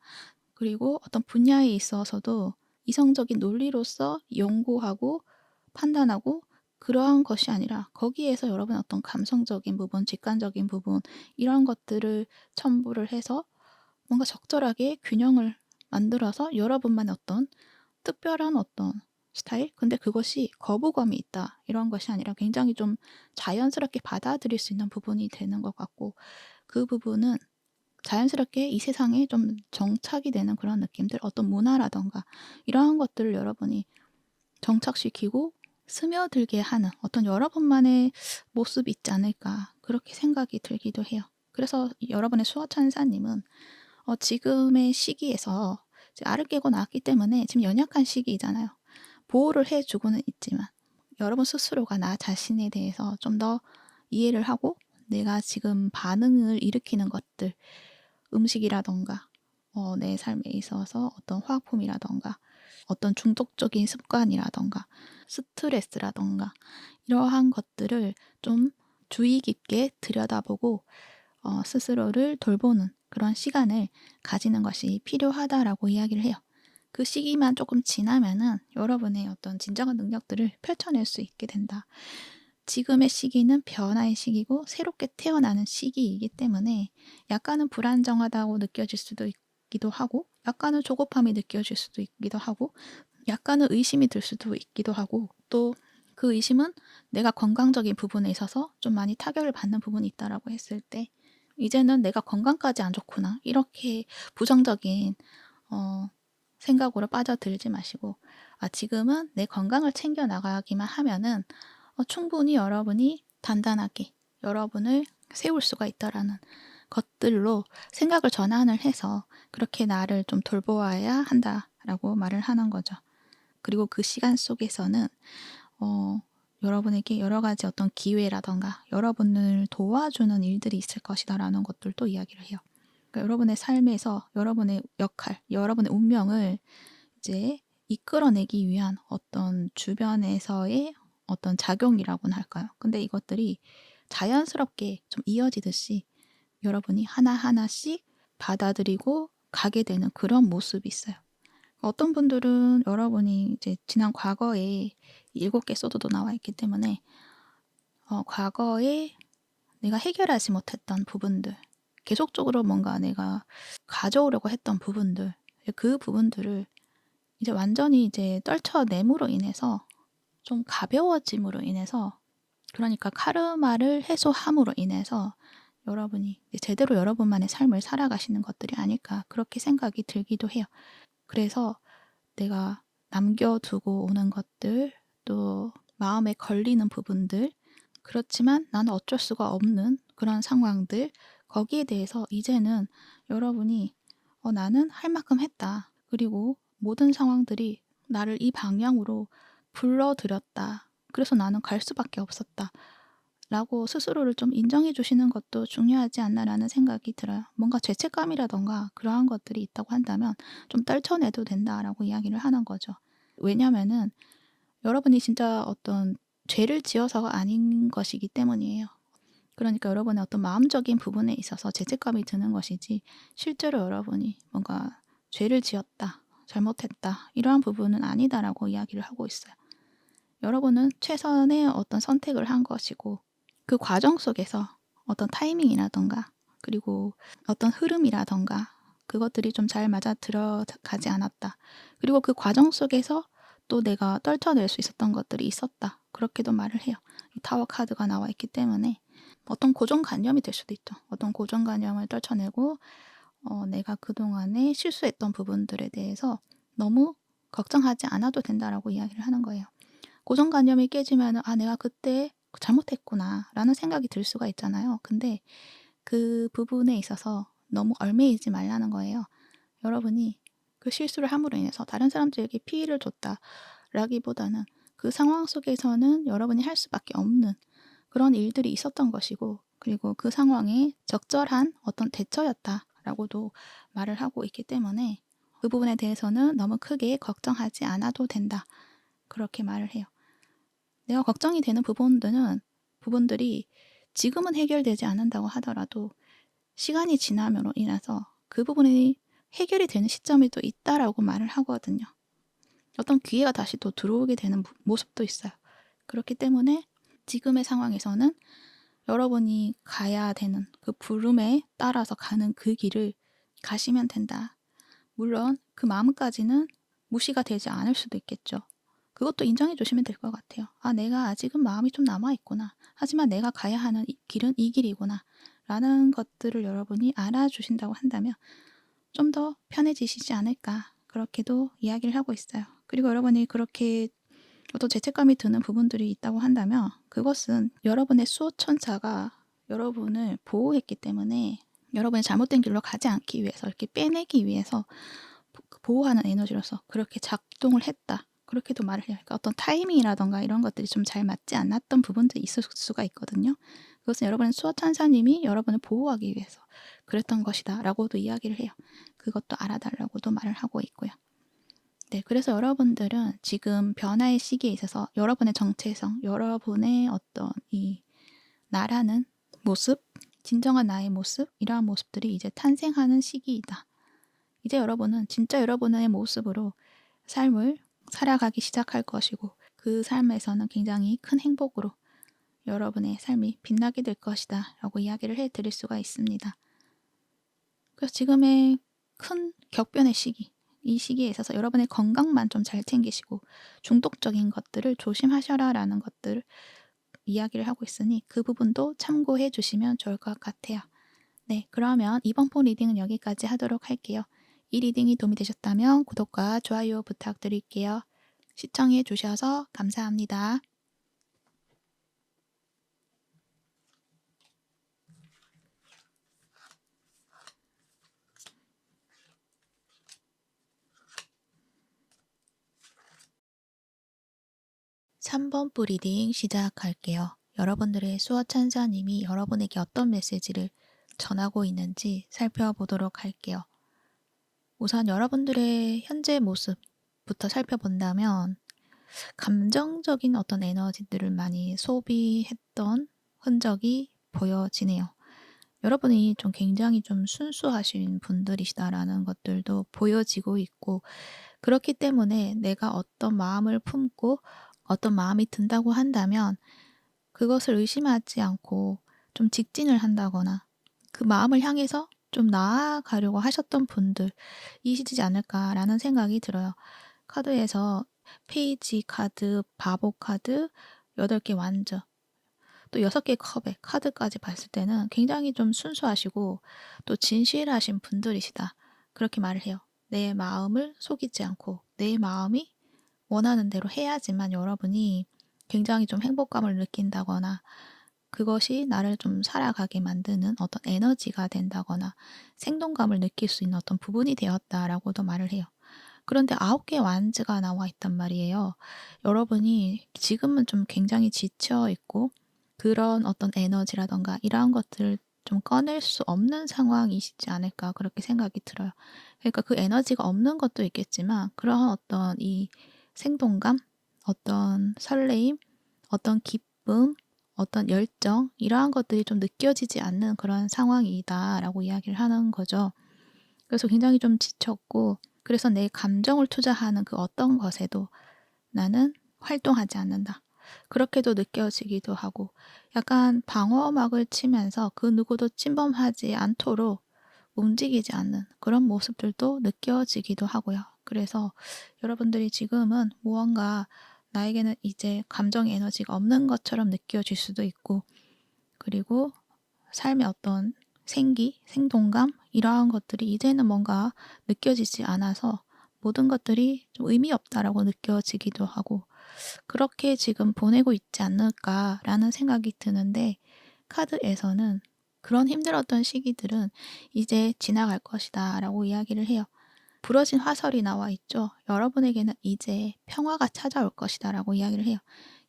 그리고 어떤 분야에 있어서도 이성적인 논리로서 연구하고 판단하고 그러한 것이 아니라 거기에서 여러분의 어떤 감성적인 부분, 직관적인 부분 이런 것들을 첨부를 해서 뭔가 적절하게 균형을 만들어서 여러분만의 어떤 특별한 어떤 스타일? 근데 그것이 거부감이 있다 이런 것이 아니라 굉장히 좀 자연스럽게 받아들일 수 있는 부분이 되는 것 같고 그 부분은 자연스럽게 이 세상에 좀 정착이 되는 그런 느낌들 어떤 문화라든가 이러한 것들을 여러분이 정착시키고 스며들게 하는 어떤 여러분만의 모습이 있지 않을까 그렇게 생각이 들기도 해요. 그래서 여러분의 수호천사님은 지금의 시기에서 이제 알을 깨고 나왔기 때문에 지금 연약한 시기이잖아요. 보호를 해 주고는 있지만 여러분 스스로가 나 자신에 대해서 좀 더 이해를 하고 내가 지금 반응을 일으키는 것들 음식이라든가 내 삶에 있어서 어떤 화학품이라든가 어떤 중독적인 습관이라든가 스트레스라든가 이러한 것들을 좀 주의 깊게 들여다보고 스스로를 돌보는 그런 시간을 가지는 것이 필요하다라고 이야기를 해요. 그 시기만 조금 지나면은 여러분의 어떤 진정한 능력들을 펼쳐낼 수 있게 된다. 지금의 시기는 변화의 시기고 새롭게 태어나는 시기이기 때문에 약간은 불안정하다고 느껴질 수도 있기도 하고 약간은 조급함이 느껴질 수도 있기도 하고 약간은 의심이 들 수도 있기도 하고 또 그 의심은 내가 건강적인 부분에 있어서 좀 많이 타격을 받는 부분이 있다라고 했을 때 이제는 내가 건강까지 안 좋구나 이렇게 부정적인 생각으로 빠져들지 마시고 지금은 내 건강을 챙겨 나가기만 하면은 충분히 여러분이 단단하게 여러분을 세울 수가 있다라는 것들로 생각을 전환을 해서 그렇게 나를 좀 돌보아야 한다라고 말을 하는 거죠. 그리고 그 시간 속에서는 여러분에게 여러 가지 어떤 기회라던가 여러분을 도와주는 일들이 있을 것이다라는 것들도 이야기를 해요. 그러니까 여러분의 삶에서 여러분의 역할, 여러분의 운명을 이제 이끌어내기 위한 어떤 주변에서의 어떤 작용이라고나 할까요? 근데 이것들이 자연스럽게 좀 이어지듯이 여러분이 하나하나씩 받아들이고 가게 되는 그런 모습이 있어요. 어떤 분들은 여러분이 이제 지난 과거에 7개 소드도 나와 있기 때문에 과거에 내가 해결하지 못했던 부분들, 계속적으로 뭔가 내가 가져오려고 했던 부분들, 그 부분들을 이제 완전히 이제 떨쳐냄으로 인해서 좀 가벼워짐으로 인해서 그러니까 카르마를 해소함으로 인해서 여러분이 제대로 여러분만의 삶을 살아가시는 것들이 아닐까 그렇게 생각이 들기도 해요. 그래서 내가 남겨두고 오는 것들 또 마음에 걸리는 부분들 그렇지만 나는 어쩔 수가 없는 그런 상황들 거기에 대해서 이제는 여러분이 나는 할 만큼 했다. 그리고 모든 상황들이 나를 이 방향으로 불러들였다. 그래서 나는 갈 수밖에 없었다. 라고 스스로를 좀 인정해 주시는 것도 중요하지 않나라는 생각이 들어요. 뭔가 죄책감이라던가 그러한 것들이 있다고 한다면 좀 떨쳐내도 된다라고 이야기를 하는 거죠. 왜냐면은 여러분이 진짜 어떤 죄를 지어서가 아닌 것이기 때문이에요. 그러니까 여러분의 어떤 마음적인 부분에 있어서 죄책감이 드는 것이지 실제로 여러분이 뭔가 죄를 지었다, 잘못했다 이러한 부분은 아니다라고 이야기를 하고 있어요. 여러분은 최선의 어떤 선택을 한 것이고 그 과정 속에서 어떤 타이밍이라던가 그리고 어떤 흐름이라던가 그것들이 좀 잘 맞아 들어가지 않았다. 그리고 그 과정 속에서 또 내가 떨쳐낼 수 있었던 것들이 있었다. 그렇게도 말을 해요. 이 타워 카드가 나와 있기 때문에 어떤 고정관념이 될 수도 있죠. 어떤 고정관념을 떨쳐내고 내가 그동안에 실수했던 부분들에 대해서 너무 걱정하지 않아도 된다라고 이야기를 하는 거예요. 고정관념이 깨지면은 '아 내가 그때 잘못했구나.'라는 생각이 들 수가 있잖아요. 근데 그 부분에 있어서 너무 얽매이지 말라는 거예요. 여러분이 그 실수를 함으로 인해서 다른 사람들에게 피해를 줬다라기보다는 그 상황 속에서는 여러분이 할 수밖에 없는 그런 일들이 있었던 것이고, 그리고 그 상황에 적절한 어떤 대처였다라고도 말을 하고 있기 때문에 그 부분에 대해서는 너무 크게 걱정하지 않아도 된다. 그렇게 말을 해요. 내가 걱정이 되는 부분들이 지금은 해결되지 않는다고 하더라도 시간이 지남으로 인해서 그 부분이 해결이 되는 시점이 또 있다라고 말을 하거든요. 어떤 기회가 다시 또 들어오게 되는 모습도 있어요. 그렇기 때문에 지금의 상황에서는 여러분이 가야 되는 그 부름에 따라서 가는 그 길을 가시면 된다. 물론 그 마음까지는 무시가 되지 않을 수도 있겠죠. 그것도 인정해 주시면 될 것 같아요. '아 내가 아직은 마음이 좀 남아 있구나. 하지만 내가 가야 하는 이 길은 이 길이구나.' 라는 것들을 여러분이 알아주신다고 한다면 좀 더 편해지시지 않을까, 그렇게도 이야기를 하고 있어요. 그리고 여러분이 그렇게 어떤 죄책감이 드는 부분들이 있다고 한다면 그것은 여러분의 수호천사가 여러분을 보호했기 때문에 여러분이 잘못된 길로 가지 않기 위해서, 이렇게 빼내기 위해서 보호하는 에너지로서 그렇게 작동을 했다. 그렇게도 말을 해요. 그러니까 어떤 타이밍이라던가 이런 것들이 좀 잘 맞지 않았던 부분들이 있을 수가 있거든요. 그것은 여러분의 수호천사님이 여러분을 보호하기 위해서 그랬던 것이다 라고도 이야기를 해요. 그것도 알아달라고도 말을 하고 있고요. 네, 그래서 여러분들은 지금 변화의 시기에 있어서 여러분의 정체성, 여러분의 어떤 이 나라는 모습, 진정한 나의 모습, 이러한 모습들이 이제 탄생하는 시기이다. 이제 여러분은 진짜 여러분의 모습으로 삶을 살아가기 시작할 것이고, 그 삶에서는 굉장히 큰 행복으로 여러분의 삶이 빛나게 될 것이다 라고 이야기를 해드릴 수가 있습니다. 그래서 지금의 큰 격변의 시기, 이 시기에 있어서 여러분의 건강만 좀 잘 챙기시고 중독적인 것들을 조심하셔라 라는 것들을 이야기를 하고 있으니 그 부분도 참고해 주시면 좋을 것 같아요. 네, 그러면 이번 폰 리딩은 여기까지 하도록 할게요. 이 리딩이 도움이 되셨다면 구독과 좋아요 부탁드릴게요. 시청해 주셔서 감사합니다. 3번 부 리딩 시작할게요. 여러분들의 수호천사님이 여러분에게 어떤 메시지를 전하고 있는지 살펴보도록 할게요. 우선 여러분들의 현재 모습부터 살펴본다면 감정적인 어떤 에너지들을 많이 소비했던 흔적이 보여지네요. 여러분이 좀 굉장히 좀 순수하신 분들이시다라는 것들도 보여지고 있고, 그렇기 때문에 내가 어떤 마음을 품고 어떤 마음이 든다고 한다면 그것을 의심하지 않고 좀 직진을 한다거나 그 마음을 향해서 좀 나아가려고 하셨던 분들이시지 않을까라는 생각이 들어요. 카드에서 페이지 카드, 바보 카드, 8개 완저, 또 6개 컵의 카드까지 봤을 때는 굉장히 좀 순수하시고 또 진실하신 분들이시다. 그렇게 말을 해요. 내 마음을 속이지 않고 내 마음이 원하는 대로 해야지만 여러분이 굉장히 좀 행복감을 느낀다거나 그것이 나를 좀 살아가게 만드는 어떤 에너지가 된다거나 생동감을 느낄 수 있는 어떤 부분이 되었다라고도 말을 해요. 그런데 9개 완즈가 나와 있단 말이에요. 여러분이 지금은 좀 굉장히 지쳐 있고 그런 어떤 에너지라던가 이러한 것들을 좀 꺼낼 수 없는 상황이시지 않을까, 그렇게 생각이 들어요. 그러니까 그 에너지가 없는 것도 있겠지만 그러한 어떤 이 생동감, 어떤 설레임, 어떤 기쁨, 어떤 열정, 이러한 것들이 좀 느껴지지 않는 그런 상황이다라고 이야기를 하는 거죠. 그래서 굉장히 좀 지쳤고, 그래서 내 감정을 투자하는 그 어떤 것에도 나는 활동하지 않는다. 그렇게도 느껴지기도 하고, 약간 방어막을 치면서 그 누구도 침범하지 않도록 움직이지 않는 그런 모습들도 느껴지기도 하고요. 그래서 여러분들이 지금은 무언가 나에게는 이제 감정의 에너지가 없는 것처럼 느껴질 수도 있고, 그리고 삶의 어떤 생기, 생동감 이러한 것들이 이제는 뭔가 느껴지지 않아서 모든 것들이 좀 의미 없다라고 느껴지기도 하고 그렇게 지금 보내고 있지 않을까라는 생각이 드는데 카드에서는 그런 힘들었던 시기들은 이제 지나갈 것이다라고 이야기를 해요. 부러진 화살이 나와 있죠. 여러분에게는 이제 평화가 찾아올 것이다라고 이야기를 해요.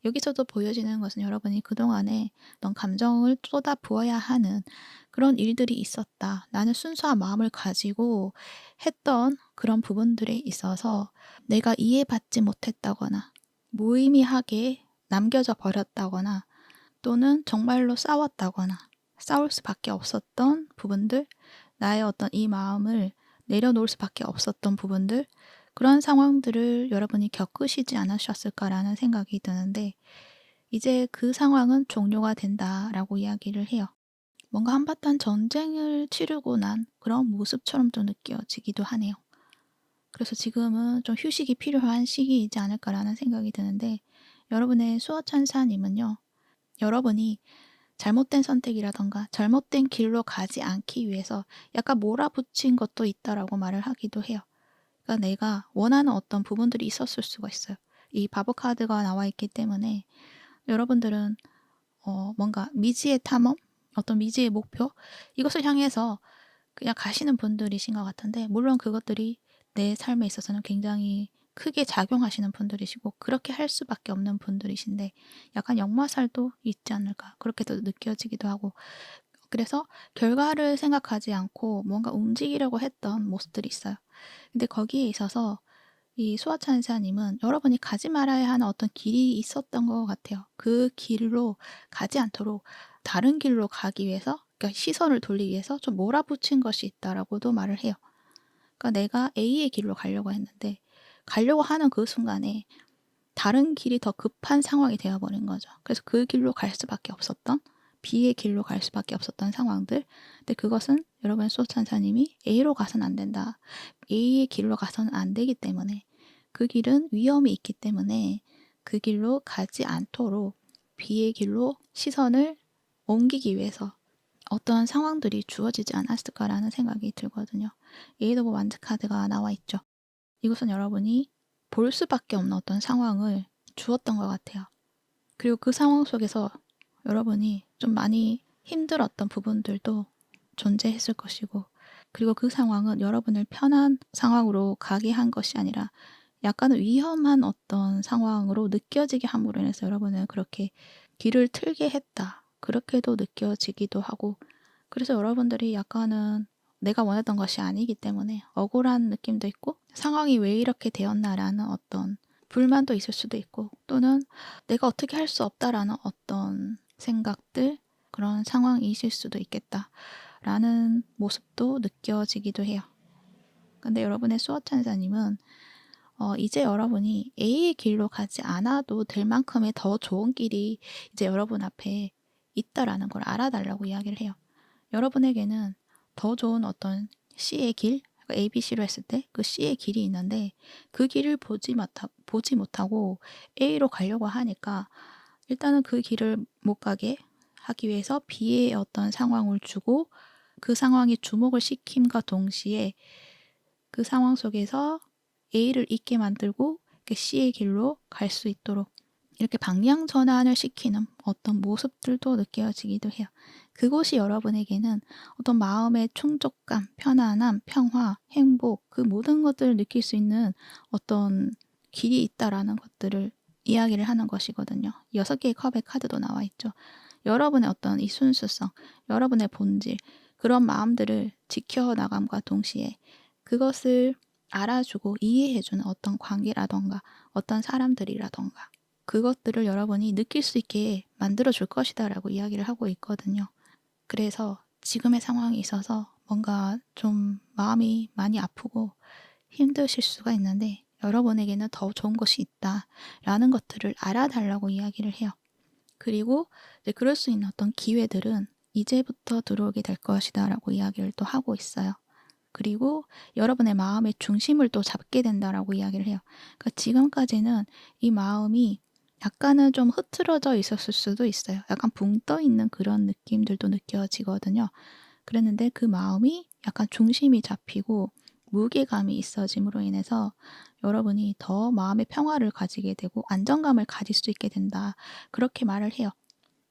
여기서도 보여지는 것은 여러분이 그동안에 어떤 감정을 쏟아 부어야 하는 그런 일들이 있었다. 나는 순수한 마음을 가지고 했던 그런 부분들에 있어서 내가 이해받지 못했다거나 무의미하게 남겨져 버렸다거나 또는 정말로 싸웠다거나 싸울 수밖에 없었던 부분들, 나의 어떤 이 마음을 내려놓을 수밖에 없었던 부분들, 그런 상황들을 여러분이 겪으시지 않으셨을까라는 생각이 드는데 이제 그 상황은 종료가 된다라고 이야기를 해요. 뭔가 한바탕 전쟁을 치르고 난 그런 모습처럼 또 느껴지기도 하네요. 그래서 지금은 좀 휴식이 필요한 시기이지 않을까라는 생각이 드는데 여러분의 수호천사님은요. 여러분이 잘못된 선택이라던가 잘못된 길로 가지 않기 위해서 약간 몰아붙인 것도 있다라고 말을 하기도 해요. 그러니까 내가 원하는 어떤 부분들이 있었을 수가 있어요. 이 바보 카드가 나와 있기 때문에 여러분들은 뭔가 미지의 탐험, 어떤 미지의 목표 이것을 향해서 그냥 가시는 분들이신 것 같은데 물론 그것들이 내 삶에 있어서는 굉장히 크게 작용하시는 분들이시고 그렇게 할 수밖에 없는 분들이신데 약간 역마살도 있지 않을까 그렇게도 느껴지기도 하고 그래서 결과를 생각하지 않고 뭔가 움직이려고 했던 모습들이 있어요. 근데 거기에 있어서 이 수화천사님은 여러분이 가지 말아야 하는 어떤 길이 있었던 것 같아요. 그 길로 가지 않도록 다른 길로 가기 위해서 그러니까 시선을 돌리기 위해서 좀 몰아붙인 것이 있다라고도 말을 해요. 그러니까 내가 A의 길로 가려고 했는데 가려고 하는 그 순간에 다른 길이 더 급한 상황이 되어버린 거죠. 그래서 그 길로 갈 수밖에 없었던 B의 길로 갈 수밖에 없었던 상황들. 근데 그것은 여러분의 수호천사님이 A로 가서는 안 된다. A의 길로 가서는 안 되기 때문에 그 길은 위험이 있기 때문에 그 길로 가지 않도록 B의 길로 시선을 옮기기 위해서 어떤 상황들이 주어지지 않았을까라는 생각이 들거든요. 에이드 오브 완즈 카드가 나와 있죠. 이것은 여러분이 볼 수밖에 없는 어떤 상황을 주었던 것 같아요. 그리고 그 상황 속에서 여러분이 좀 많이 힘들었던 부분들도 존재했을 것이고 그리고 그 상황은 여러분을 편한 상황으로 가게 한 것이 아니라 약간은 위험한 어떤 상황으로 느껴지게 함으로 인해서 여러분은 그렇게 길을 틀게 했다. 그렇게도 느껴지기도 하고 그래서 여러분들이 약간은 내가 원했던 것이 아니기 때문에 억울한 느낌도 있고 상황이 왜 이렇게 되었나라는 어떤 불만도 있을 수도 있고 또는 내가 어떻게 할 수 없다라는 어떤 생각들 그런 상황이실 수도 있겠다라는 모습도 느껴지기도 해요. 근데 여러분의 수호천사님은 이제 여러분이 A의 길로 가지 않아도 될 만큼의 더 좋은 길이 이제 여러분 앞에 있다라는 걸 알아달라고 이야기를 해요. 여러분에게는 더 좋은 어떤 C의 길, ABC로 했을 때 그 C의 길이 있는데 그 길을 보지 못하고 A로 가려고 하니까 일단은 그 길을 못 가게 하기 위해서 B의 어떤 상황을 주고 그 상황에 주목을 시킴과 동시에 그 상황 속에서 A를 잊게 만들고 C의 길로 갈 수 있도록 이렇게 방향 전환을 시키는 어떤 모습들도 느껴지기도 해요. 그곳이 여러분에게는 어떤 마음의 충족감, 편안함, 평화, 행복 그 모든 것들을 느낄 수 있는 어떤 길이 있다라는 것들을 이야기를 하는 것이거든요. 6개의 컵의 카드도 나와 있죠. 여러분의 어떤 이 순수성, 여러분의 본질 그런 마음들을 지켜나감과 동시에 그것을 알아주고 이해해주는 어떤 관계라던가 어떤 사람들이라던가 그것들을 여러분이 느낄 수 있게 만들어줄 것이다 라고 이야기를 하고 있거든요. 그래서 지금의 상황이 있어서 뭔가 좀 마음이 많이 아프고 힘드실 수가 있는데 여러분에게는 더 좋은 것이 있다라는 것들을 알아달라고 이야기를 해요. 그리고 이제 그럴 수 있는 어떤 기회들은 이제부터 들어오게 될 것이다 라고 이야기를 또 하고 있어요. 그리고 여러분의 마음의 중심을 또 잡게 된다라고 이야기를 해요. 그러니까 지금까지는 이 마음이 약간은 좀 흐트러져 있었을 수도 있어요. 약간 붕 떠 있는 그런 느낌들도 느껴지거든요. 그랬는데 그 마음이 약간 중심이 잡히고 무게감이 있어짐으로 인해서 여러분이 더 마음의 평화를 가지게 되고 안정감을 가질 수 있게 된다. 그렇게 말을 해요.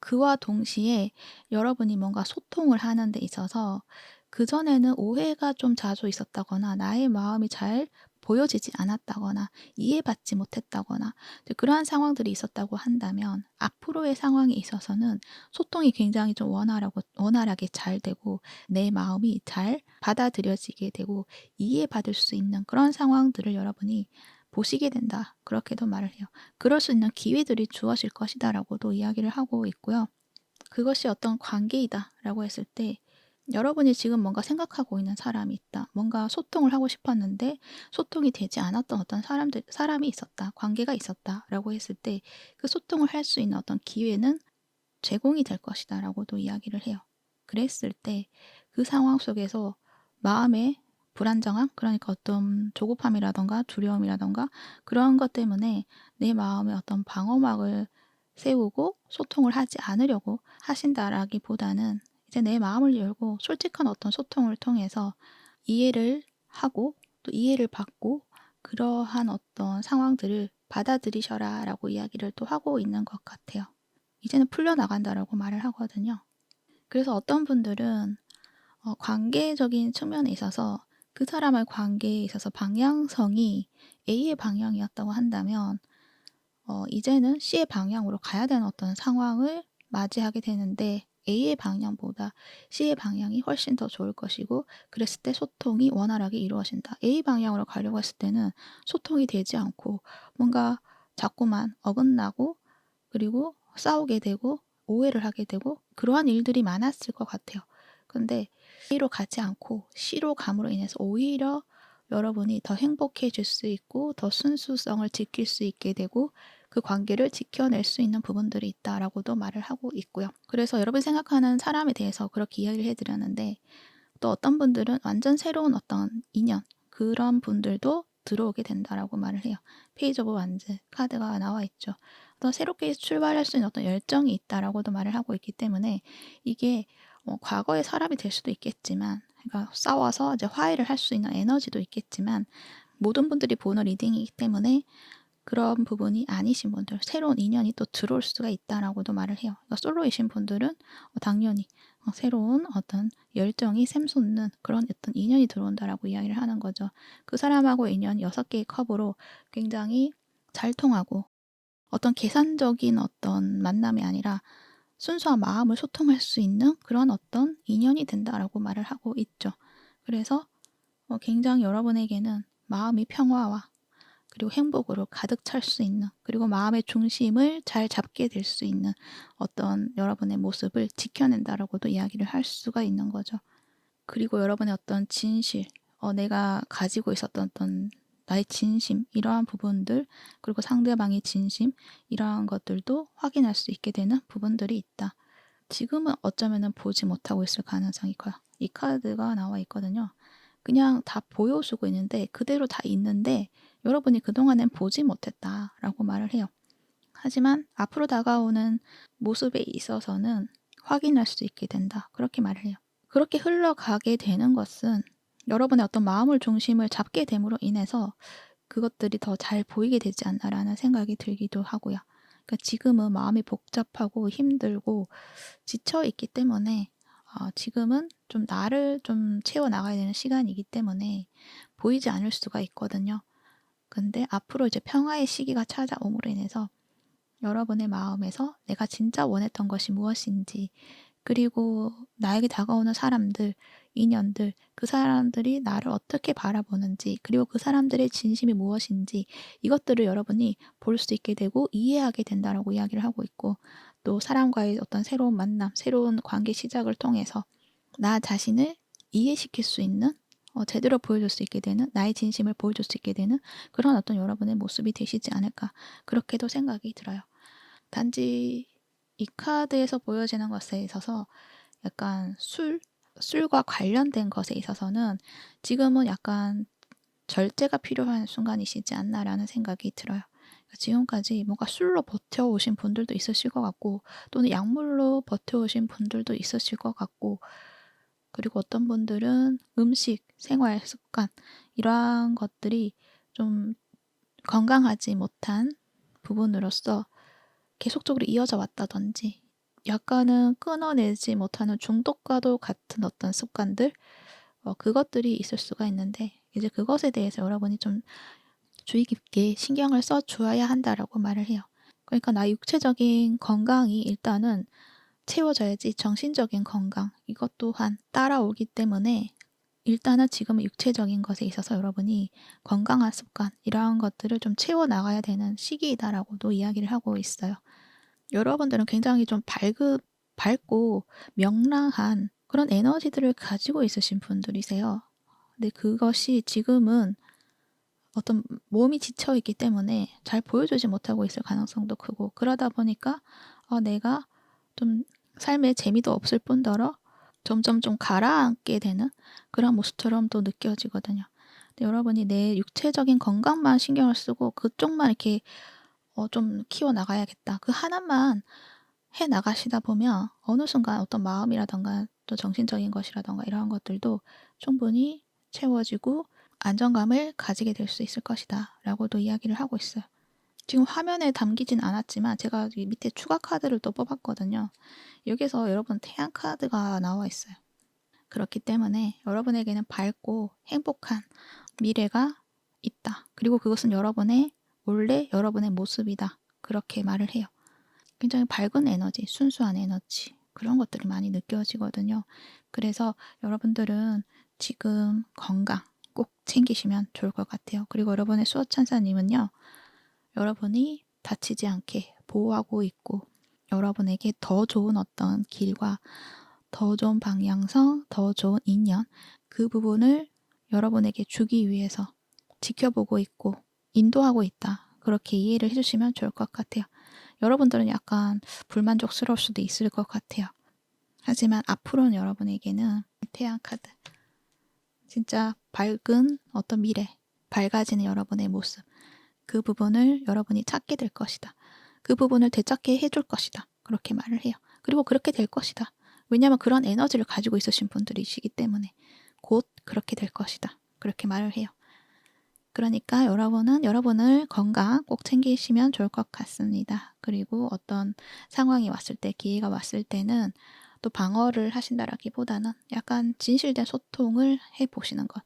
그와 동시에 여러분이 뭔가 소통을 하는 데 있어서 그전에는 오해가 좀 자주 있었다거나 나의 마음이 잘 보여지지 않았다거나 이해받지 못했다거나 이제 그러한 상황들이 있었다고 한다면 앞으로의 상황에 있어서는 소통이 굉장히 좀 원활하게 잘 되고 내 마음이 잘 받아들여지게 되고 이해받을 수 있는 그런 상황들을 여러분이 보시게 된다. 그렇게도 말을 해요. 그럴 수 있는 기회들이 주어질 것이다라고도 이야기를 하고 있고요. 그것이 어떤 관계이다라고 했을 때 여러분이 지금 뭔가 생각하고 있는 사람이 있다. 뭔가 소통을 하고 싶었는데 소통이 되지 않았던 어떤 사람이 있었다. 관계가 있었다라고 했을 때 그 소통을 할 수 있는 어떤 기회는 제공이 될 것이다라고도 이야기를 해요. 그랬을 때 그 상황 속에서 마음의 불안정함, 그러니까 어떤 조급함이라던가 두려움이라던가 그런 것 때문에 내 마음에 어떤 방어막을 세우고 소통을 하지 않으려고 하신다라기보다는 이제 내 마음을 열고 솔직한 어떤 소통을 통해서 이해를 하고 또 이해를 받고 그러한 어떤 상황들을 받아들이셔라라고 이야기를 또 하고 있는 것 같아요. 이제는 풀려나간다라고 말을 하거든요. 그래서 어떤 분들은 관계적인 측면에 있어서 그 사람의 관계에 있어서 방향성이 A의 방향이었다고 한다면 이제는 C의 방향으로 가야 되는 어떤 상황을 맞이하게 되는데 A의 방향보다 C의 방향이 훨씬 더 좋을 것이고 그랬을 때 소통이 원활하게 이루어진다. A 방향으로 가려고 했을 때는 소통이 되지 않고 뭔가 자꾸만 어긋나고 그리고 싸우게 되고 오해를 하게 되고 그러한 일들이 많았을 것 같아요. 근데 A로 가지 않고 C로 감으로 인해서 오히려 여러분이 더 행복해질 수 있고 더 순수성을 지킬 수 있게 되고 그 관계를 지켜낼 수 있는 부분들이 있다라고도 말을 하고 있고요. 그래서 여러분이 생각하는 사람에 대해서 그렇게 이야기를 해드렸는데 또 어떤 분들은 완전 새로운 어떤 인연 그런 분들도 들어오게 된다라고 말을 해요. 페이지 오브 완즈 카드가 나와 있죠. 또 새롭게 출발할 수 있는 어떤 열정이 있다라고도 말을 하고 있기 때문에 이게 과거의 사람이 될 수도 있겠지만 그러니까 싸워서 이제 화해를 할 수 있는 에너지도 있겠지만 모든 분들이 보는 리딩이기 때문에 그런 부분이 아니신 분들, 새로운 인연이 또 들어올 수가 있다라고도 말을 해요. 그러니까 솔로이신 분들은 당연히 새로운 어떤 열정이 샘솟는 그런 어떤 인연이 들어온다라고 이야기를 하는 거죠. 그 사람하고 인연 6개의 컵으로 굉장히 잘 통하고 어떤 계산적인 어떤 만남이 아니라 순수한 마음을 소통할 수 있는 그런 어떤 인연이 된다라고 말을 하고 있죠. 그래서 굉장히 여러분에게는 마음이 평화와 그리고 행복으로 가득 찰 수 있는 그리고 마음의 중심을 잘 잡게 될 수 있는 어떤 여러분의 모습을 지켜낸다라고도 이야기를 할 수가 있는 거죠. 그리고 여러분의 어떤 진실, 내가 가지고 있었던 어떤 나의 진심 이러한 부분들 그리고 상대방의 진심 이러한 것들도 확인할 수 있게 되는 부분들이 있다. 지금은 어쩌면 보지 못하고 있을 가능성이 커요. 이 카드가 나와 있거든요. 그냥 다 보여주고 있는데 그대로 다 있는데 여러분이 그동안엔 보지 못했다라고 말을 해요. 하지만 앞으로 다가오는 모습에 있어서는 확인할 수 있게 된다. 그렇게 말을 해요. 그렇게 흘러가게 되는 것은 여러분의 어떤 마음을 중심을 잡게 됨으로 인해서 그것들이 더 잘 보이게 되지 않나라는 생각이 들기도 하고요. 그러니까 지금은 마음이 복잡하고 힘들고 지쳐 있기 때문에 지금은 좀 나를 좀 채워 나가야 되는 시간이기 때문에 보이지 않을 수가 있거든요. 근데 앞으로 이제 평화의 시기가 찾아옴으로 인해서 여러분의 마음에서 내가 진짜 원했던 것이 무엇인지 그리고 나에게 다가오는 사람들, 인연들, 그 사람들이 나를 어떻게 바라보는지 그리고 그 사람들의 진심이 무엇인지 이것들을 여러분이 볼 수 있게 되고 이해하게 된다라고 이야기를 하고 있고 또 사람과의 어떤 새로운 만남, 새로운 관계 시작을 통해서 나 자신을 이해시킬 수 있는 제대로 보여줄 수 있게 되는 나의 진심을 보여줄 수 있게 되는 그런 어떤 여러분의 모습이 되시지 않을까 그렇게도 생각이 들어요. 단지 이 카드에서 보여지는 것에 있어서 약간 술과 관련된 것에 있어서는 지금은 약간 절제가 필요한 순간이시지 않나라는 생각이 들어요. 지금까지 뭔가 술로 버텨오신 분들도 있으실 것 같고, 또는 약물로 버텨오신 분들도 있으실 것 같고, 그리고 어떤 분들은 음식, 생활 습관 이러한 것들이 좀 건강하지 못한 부분으로서 계속적으로 이어져 왔다든지, 약간은 끊어내지 못하는 중독과도 같은 어떤 습관들, 그것들이 있을 수가 있는데, 이제 그것에 대해서 여러분이 좀 주의 깊게 신경을 써 주어야 한다라고 말을 해요. 그러니까 나의 육체적인 건강이 일단은 채워져야지 정신적인 건강 이것 또한 따라오기 때문에, 일단은 지금은 육체적인 것에 있어서 여러분이 건강한 습관 이러한 것들을 좀 채워나가야 되는 시기이다라고도 이야기를 하고 있어요. 여러분들은 굉장히 좀 밝고 명랑한 그런 에너지들을 가지고 있으신 분들이세요. 근데 그것이 지금은 어떤 몸이 지쳐 있기 때문에 잘 보여주지 못하고 있을 가능성도 크고, 그러다 보니까 내가 좀 삶에 재미도 없을 뿐더러 점점 좀 가라앉게 되는 그런 모습처럼 또 느껴지거든요. 근데 여러분이 내 육체적인 건강만 신경을 쓰고 그쪽만 이렇게 좀 키워나가야겠다, 그 하나만 해 나가시다 보면 어느 순간 어떤 마음이라던가 또 정신적인 것이라던가 이러한 것들도 충분히 채워지고 안정감을 가지게 될 수 있을 것이다 라고도 이야기를 하고 있어요. 지금 화면에 담기진 않았지만 제가 이 밑에 추가 카드를 또 뽑았거든요. 여기서 여러분 태양 카드가 나와 있어요. 그렇기 때문에 여러분에게는 밝고 행복한 미래가 있다. 그리고 그것은 원래 여러분의 모습이다. 그렇게 말을 해요. 굉장히 밝은 에너지, 순수한 에너지, 그런 것들이 많이 느껴지거든요. 그래서 여러분들은 지금 건강 꼭 챙기시면 좋을 것 같아요. 그리고 여러분의 수호천사님은요, 여러분이 다치지 않게 보호하고 있고, 여러분에게 더 좋은 어떤 길과 더 좋은 방향성, 더 좋은 인연, 그 부분을 여러분에게 주기 위해서 지켜보고 있고 인도하고 있다. 그렇게 이해를 해주시면 좋을 것 같아요. 여러분들은 약간 불만족스러울 수도 있을 것 같아요. 하지만 앞으로는 여러분에게는 태양 카드, 진짜 밝은 어떤 미래, 밝아지는 여러분의 모습, 그 부분을 여러분이 찾게 될 것이다. 그 부분을 되찾게 해줄 것이다. 그렇게 말을 해요. 그리고 그렇게 될 것이다. 왜냐하면 그런 에너지를 가지고 있으신 분들이시기 때문에 곧 그렇게 될 것이다. 그렇게 말을 해요. 그러니까 여러분은 여러분을 건강 꼭 챙기시면 좋을 것 같습니다. 그리고 어떤 상황이 왔을 때, 기회가 왔을 때는 또 방어를 하신다라기보다는 약간 진실된 소통을 해보시는 것.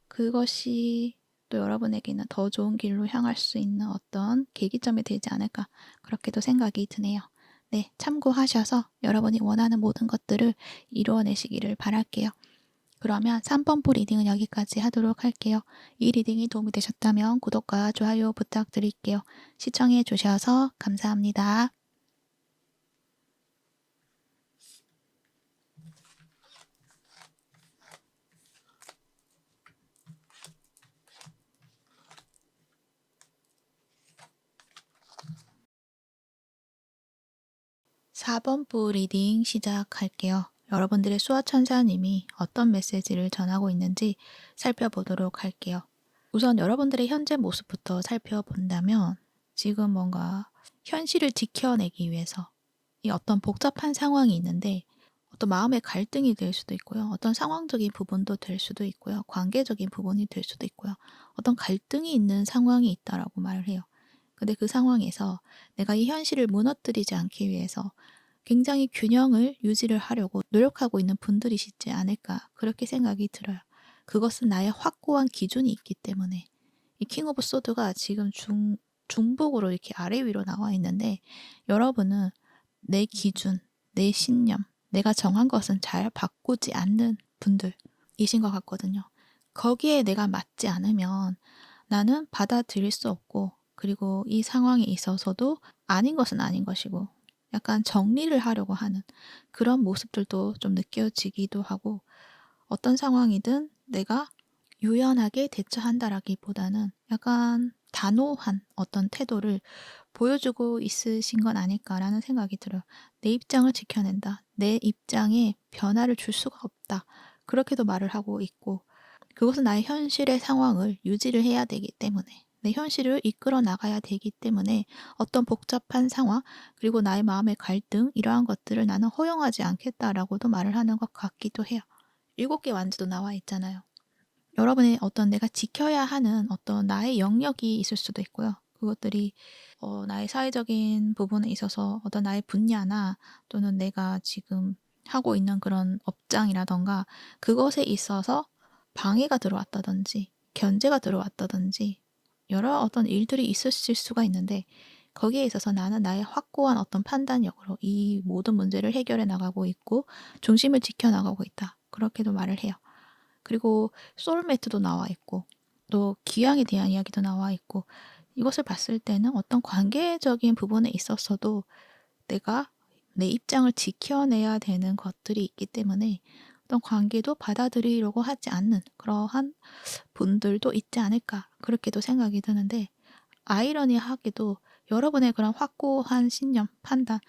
그것이 또 여러분에게는 더 좋은 길로 향할 수 있는 어떤 계기점이 되지 않을까, 그렇게도 생각이 드네요. 네, 참고하셔서 여러분이 원하는 모든 것들을 이루어내시기를 바랄게요. 그러면 3번부 리딩은 여기까지 하도록 할게요. 이 리딩이 도움이 되셨다면 구독과 좋아요 부탁드릴게요. 시청해 주셔서 감사합니다. 4번부 리딩 시작할게요. 여러분들의 수호천사님이 어떤 메시지를 전하고 있는지 살펴보도록 할게요. 우선 여러분들의 현재 모습부터 살펴본다면, 지금 뭔가 현실을 지켜내기 위해서 이 어떤 복잡한 상황이 있는데, 어떤 마음의 갈등이 될 수도 있고요. 어떤 상황적인 부분도 될 수도 있고요. 관계적인 부분이 될 수도 있고요. 어떤 갈등이 있는 상황이 있다라고 말을 해요. 근데 그 상황에서 내가 이 현실을 무너뜨리지 않기 위해서 굉장히 균형을 유지를 하려고 노력하고 있는 분들이시지 않을까, 그렇게 생각이 들어요. 그것은 나의 확고한 기준이 있기 때문에. 이 킹 오브 소드가 지금 중복으로 이렇게 아래 위로 나와 있는데, 여러분은 내 기준, 내 신념, 내가 정한 것은 잘 바꾸지 않는 분들이신 것 같거든요. 거기에 내가 맞지 않으면 나는 받아들일 수 없고, 그리고 이 상황에 있어서도 아닌 것은 아닌 것이고, 약간 정리를 하려고 하는 그런 모습들도 좀 느껴지기도 하고, 어떤 상황이든 내가 유연하게 대처한다라기보다는 약간 단호한 어떤 태도를 보여주고 있으신 건 아닐까라는 생각이 들어요. 내 입장을 지켜낸다. 내 입장에 변화를 줄 수가 없다. 그렇게도 말을 하고 있고, 그것은 나의 현실의 상황을 유지를 해야 되기 때문에 내 현실을 이끌어 나가야 되기 때문에 어떤 복잡한 상황 그리고 나의 마음의 갈등 이러한 것들을 나는 허용하지 않겠다라고도 말을 하는 것 같기도 해요. 7개 완즈도 나와 있잖아요. 여러분의 어떤 내가 지켜야 하는 어떤 나의 영역이 있을 수도 있고요. 그것들이 나의 사회적인 부분에 있어서 어떤 나의 분야나 또는 내가 지금 하고 있는 그런 업장이라던가 그것에 있어서 방해가 들어왔다든지 견제가 들어왔다든지 여러 어떤 일들이 있으실 수가 있는데 거기에 있어서 나는 나의 확고한 어떤 판단력으로 이 모든 문제를 해결해 나가고 있고 중심을 지켜나가고 있다. 그렇게도 말을 해요. 그리고 소울메이트도 나와 있고 또 기왕에 대한 이야기도 나와 있고 이것을 봤을 때는 어떤 관계적인 부분에 있어서도 내가 내 입장을 지켜내야 되는 것들이 있기 때문에 어떤 관계도 받아들이려고 하지 않는 그러한 분들도 있지 않을까 그렇게도 생각이 드는데 아이러니하게도 여러분의 그런 확고한 신념, 판단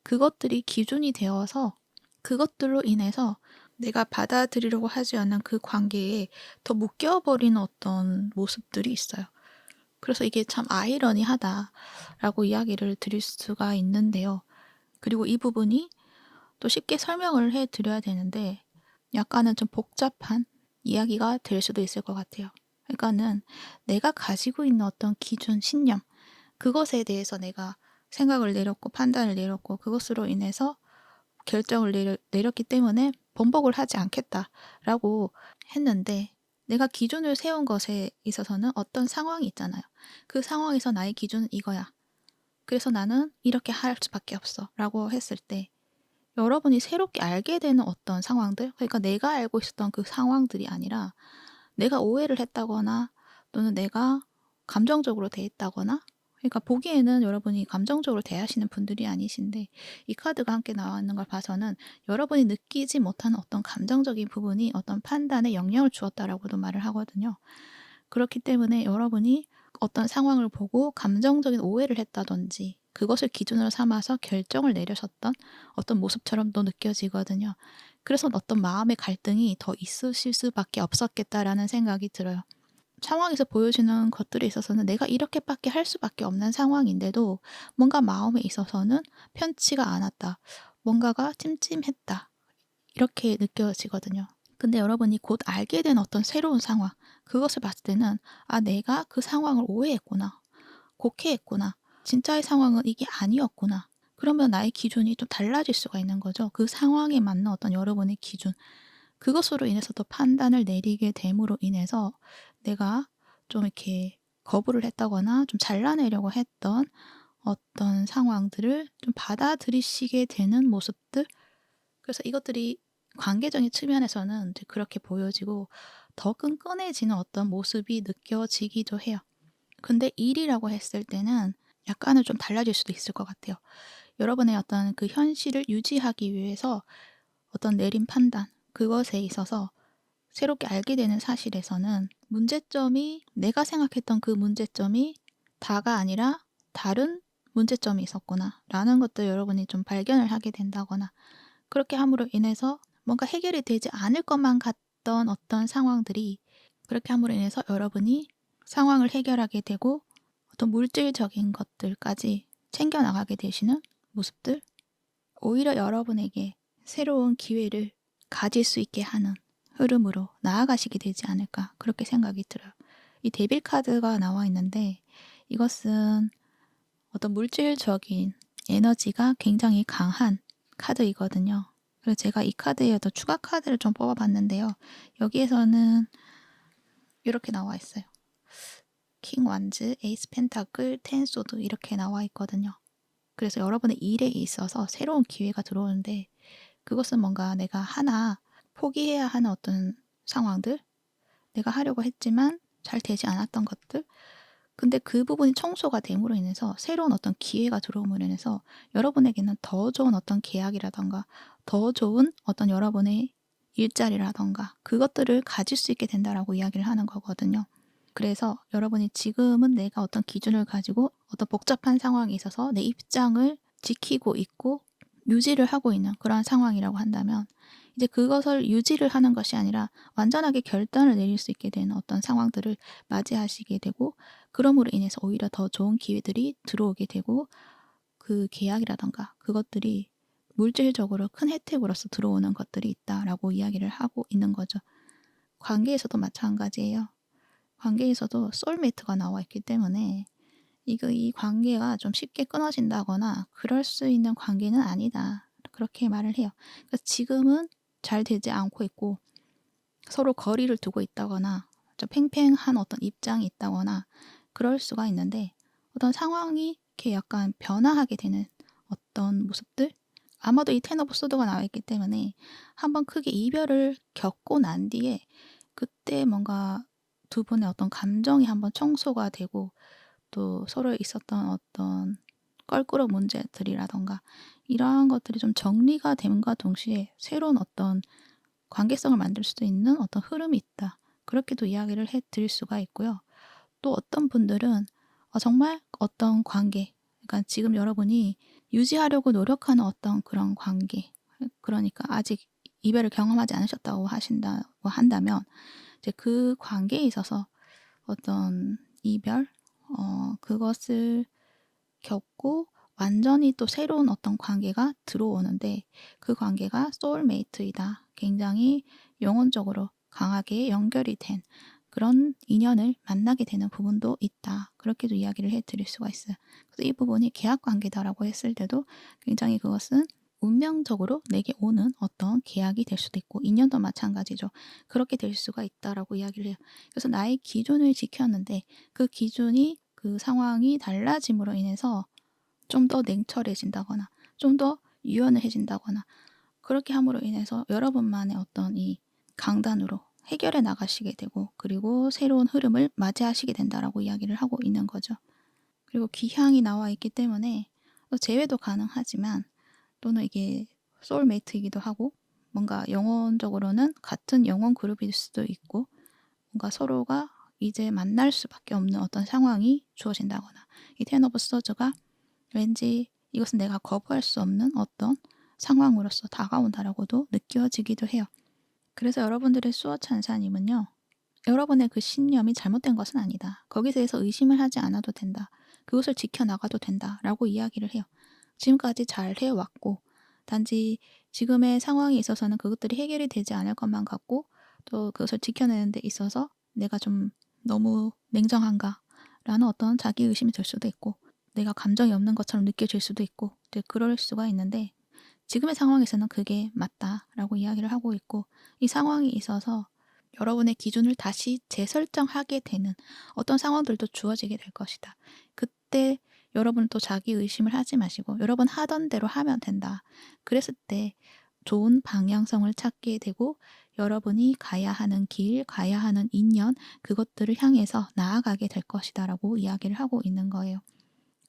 그것들이 기준이 되어서 그것들로 인해서 내가 받아들이려고 하지 않는 그 관계에 더 묶여버리는 어떤 모습들이 있어요. 그래서 이게 참 아이러니하다라고 이야기를 드릴 수가 있는데요. 그리고 이 부분이 또 쉽게 설명을 해 드려야 되는데 약간은 좀 복잡한 이야기가 될 수도 있을 것 같아요. 그러니까는 내가 가지고 있는 어떤 기준, 신념 그것에 대해서 내가 생각을 내렸고 판단을 내렸고 그것으로 인해서 결정을 내렸기 때문에 번복을 하지 않겠다라고 했는데 내가 기준을 세운 것에 있어서는 어떤 상황이 있잖아요. 그 상황에서 나의 기준은 이거야. 그래서 나는 이렇게 할 수밖에 없어. 라고 했을 때 여러분이 새롭게 알게 되는 어떤 상황들, 그러니까 내가 알고 있었던 그 상황들이 아니라 내가 오해를 했다거나 또는 내가 감정적으로 대했다거나 그러니까 보기에는 여러분이 감정적으로 대하시는 분들이 아니신데 이 카드가 함께 나와 있는 걸 봐서는 여러분이 느끼지 못하는 어떤 감정적인 부분이 어떤 판단에 영향을 주었다라고도 말을 하거든요. 그렇기 때문에 여러분이 어떤 상황을 보고 감정적인 오해를 했다든지 그것을 기준으로 삼아서 결정을 내려셨던 어떤 모습처럼도 느껴지거든요. 그래서 어떤 마음의 갈등이 더 있으실 수밖에 없었겠다라는 생각이 들어요. 상황에서 보여지는 것들에 있어서는 내가 이렇게밖에 할 수밖에 없는 상황인데도 뭔가 마음에 있어서는 편치가 않았다. 뭔가가 찜찜했다. 이렇게 느껴지거든요. 근데 여러분이 곧 알게 된 어떤 새로운 상황, 그것을 봤을 때는 아, 내가 그 상황을 오해했구나. 곡해했구나. 진짜의 상황은 이게 아니었구나. 그러면 나의 기준이 좀 달라질 수가 있는 거죠. 그 상황에 맞는 어떤 여러분의 기준. 그것으로 인해서 또 판단을 내리게 됨으로 인해서 내가 좀 이렇게 거부를 했다거나 좀 잘라내려고 했던 어떤 상황들을 좀 받아들이시게 되는 모습들. 그래서 이것들이 관계적인 측면에서는 이제 그렇게 보여지고 더 끈끈해지는 어떤 모습이 느껴지기도 해요. 근데 일이라고 했을 때는 약간은 좀 달라질 수도 있을 것 같아요. 여러분의 어떤 그 현실을 유지하기 위해서 어떤 내린 판단, 그것에 있어서 새롭게 알게 되는 사실에서는 문제점이 내가 생각했던 그 문제점이 다가 아니라 다른 문제점이 있었구나 라는 것도 여러분이 좀 발견을 하게 된다거나 그렇게 함으로 인해서 뭔가 해결이 되지 않을 것만 같던 어떤 상황들이 그렇게 함으로 인해서 여러분이 상황을 해결하게 되고 어떤 물질적인 것들까지 챙겨나가게 되시는 모습들 오히려 여러분에게 새로운 기회를 가질 수 있게 하는 흐름으로 나아가시게 되지 않을까 그렇게 생각이 들어요. 이 데빌 카드가 나와 있는데 이것은 어떤 물질적인 에너지가 굉장히 강한 카드이거든요. 그래서 제가 이 카드에 더 추가 카드를 좀 뽑아봤는데요. 여기에서는 이렇게 나와 있어요. 킹 완즈, 에이스 펜타클, 텐 소드 이렇게 나와 있거든요. 그래서 여러분의 일에 있어서 새로운 기회가 들어오는데 그것은 뭔가 내가 하나 포기해야 하는 어떤 상황들 내가 하려고 했지만 잘 되지 않았던 것들 근데 그 부분이 청소가 됨으로 인해서 새로운 어떤 기회가 들어옴으로 인해서 여러분에게는 더 좋은 어떤 계약이라던가 더 좋은 어떤 여러분의 일자리라던가 그것들을 가질 수 있게 된다라고 이야기를 하는 거거든요. 그래서 여러분이 지금은 내가 어떤 기준을 가지고 어떤 복잡한 상황에 있어서 내 입장을 지키고 있고 유지를 하고 있는 그러한 상황이라고 한다면 이제 그것을 유지를 하는 것이 아니라 완전하게 결단을 내릴 수 있게 되는 어떤 상황들을 맞이하시게 되고, 그럼으로 인해서 오히려 더 좋은 기회들이 들어오게 되고, 그 계약이라든가 그것들이 물질적으로 큰 혜택으로서 들어오는 것들이 있다라고 이야기를 하고 있는 거죠. 관계에서도 마찬가지예요. 관계에서도 소울메이트가 나와 있기 때문에 이 관계가 좀 쉽게 끊어진다거나 그럴 수 있는 관계는 아니다, 그렇게 말을 해요. 그래서 지금은 잘 되지 않고 있고 서로 거리를 두고 있다거나 좀 팽팽한 어떤 입장이 있다거나 그럴 수가 있는데, 어떤 상황이 이렇게 약간 변화하게 되는 어떤 모습들, 아마도 이 텐 오브 소드가 나와 있기 때문에 한번 크게 이별을 겪고 난 뒤에 그때 뭔가 두 분의 어떤 감정이 한번 청소가 되고, 또 서로에 있었던 어떤 껄끄러운 문제들이라던가 이러한 것들이 좀 정리가 됨과 동시에 새로운 어떤 관계성을 만들 수도 있는 어떤 흐름이 있다, 그렇게도 이야기를 해 드릴 수가 있고요. 또 어떤 분들은 정말 어떤 관계, 그러니까 지금 여러분이 유지하려고 노력하는 어떤 그런 관계, 그러니까 아직 이별을 경험하지 않으셨다고 하신다고 한다면 이제 그 관계에 있어서 어떤 이별, 그것을 겪고 완전히 또 새로운 어떤 관계가 들어오는데, 그 관계가 소울메이트이다, 굉장히 영혼적으로 강하게 연결이 된 그런 인연을 만나게 되는 부분도 있다, 그렇게도 이야기를 해드릴 수가 있어요. 그래서 이 부분이 계약 관계다라고 했을 때도 굉장히 그것은 운명적으로 내게 오는 어떤 계약이 될 수도 있고, 인연도 마찬가지죠. 그렇게 될 수가 있다라고 이야기를 해요. 그래서 나의 기준을 지켰는데 그 기준이, 그 상황이 달라짐으로 인해서 좀 더 냉철해진다거나 좀 더 유연해진다거나, 그렇게 함으로 인해서 여러분만의 어떤 이 강단으로 해결해 나가시게 되고, 그리고 새로운 흐름을 맞이하시게 된다라고 이야기를 하고 있는 거죠. 그리고 귀향이 나와 있기 때문에 재회도 가능하지만, 또는 이게 소울메이트이기도 하고 뭔가 영혼적으로는 같은 영혼 그룹일 수도 있고, 뭔가 서로가 이제 만날 수밖에 없는 어떤 상황이 주어진다거나, 이 텐 오브 소즈가 왠지 이것은 내가 거부할 수 없는 어떤 상황으로서 다가온다라고도 느껴지기도 해요. 그래서 여러분들의 수호 천사님은요, 여러분의 그 신념이 잘못된 것은 아니다, 거기에 대해서 의심을 하지 않아도 된다, 그것을 지켜나가도 된다라고 이야기를 해요. 지금까지 잘 해왔고, 단지 지금의 상황에 있어서는 그것들이 해결이 되지 않을 것만 같고, 또 그것을 지켜내는 데 있어서 내가 좀 너무 냉정한가 라는 어떤 자기의심이 들 수도 있고, 내가 감정이 없는 것처럼 느껴질 수도 있고, 이제 그럴 수가 있는데, 지금의 상황에서는 그게 맞다라고 이야기를 하고 있고, 이 상황이 있어서 여러분의 기준을 다시 재설정하게 되는 어떤 상황들도 주어지게 될 것이다. 그때 여러분은 또 자기 의심을 하지 마시고 여러분 하던 대로 하면 된다. 그랬을 때 좋은 방향성을 찾게 되고, 여러분이 가야 하는 길, 가야 하는 인연, 그것들을 향해서 나아가게 될 것이다라고 이야기를 하고 있는 거예요.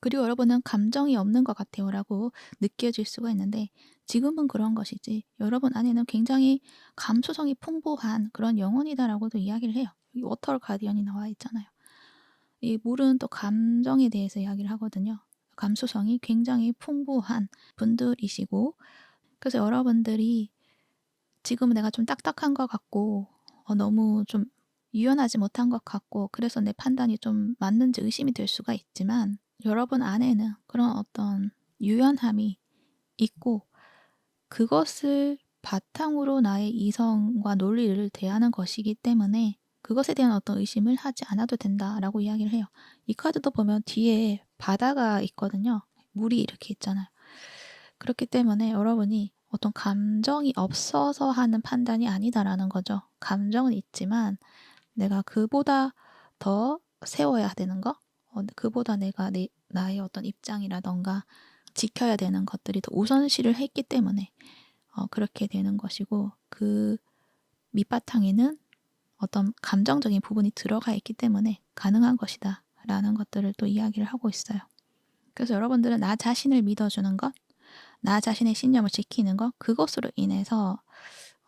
그리고 여러분은 감정이 없는 것 같아요 라고 느껴질 수가 있는데, 지금은 그런 것이지 여러분 안에는 굉장히 감수성이 풍부한 그런 영혼이다라고도 이야기를 해요. 여기 워터 가디언이 나와 있잖아요. 이 물은 또 감정에 대해서 이야기를 하거든요. 감수성이 굉장히 풍부한 분들이시고, 그래서 여러분들이 지금 내가 좀 딱딱한 것 같고 너무 좀 유연하지 못한 것 같고, 그래서 내 판단이 좀 맞는지 의심이 될 수가 있지만, 여러분 안에는 그런 어떤 유연함이 있고, 그것을 바탕으로 나의 이성과 논리를 대하는 것이기 때문에 그것에 대한 어떤 의심을 하지 않아도 된다라고 이야기를 해요. 이 카드도 보면 뒤에 바다가 있거든요. 물이 이렇게 있잖아요. 그렇기 때문에 여러분이 어떤 감정이 없어서 하는 판단이 아니다라는 거죠. 감정은 있지만 내가 그보다 더 세워야 되는 거, 그보다 내가 나의 어떤 입장이라던가 지켜야 되는 것들이 더 우선시를 했기 때문에 그렇게 되는 것이고, 그 밑바탕에는 어떤 감정적인 부분이 들어가 있기 때문에 가능한 것이다 라는 것들을 또 이야기를 하고 있어요. 그래서 여러분들은 나 자신을 믿어주는 것, 나 자신의 신념을 지키는 것, 그것으로 인해서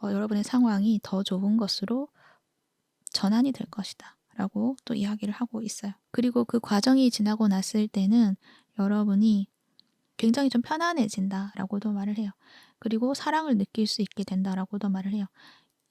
여러분의 상황이 더 좋은 것으로 전환이 될 것이다 라고 또 이야기를 하고 있어요. 그리고 그 과정이 지나고 났을 때는 여러분이 굉장히 좀 편안해진다라고도 말을 해요. 그리고 사랑을 느낄 수 있게 된다라고도 말을 해요.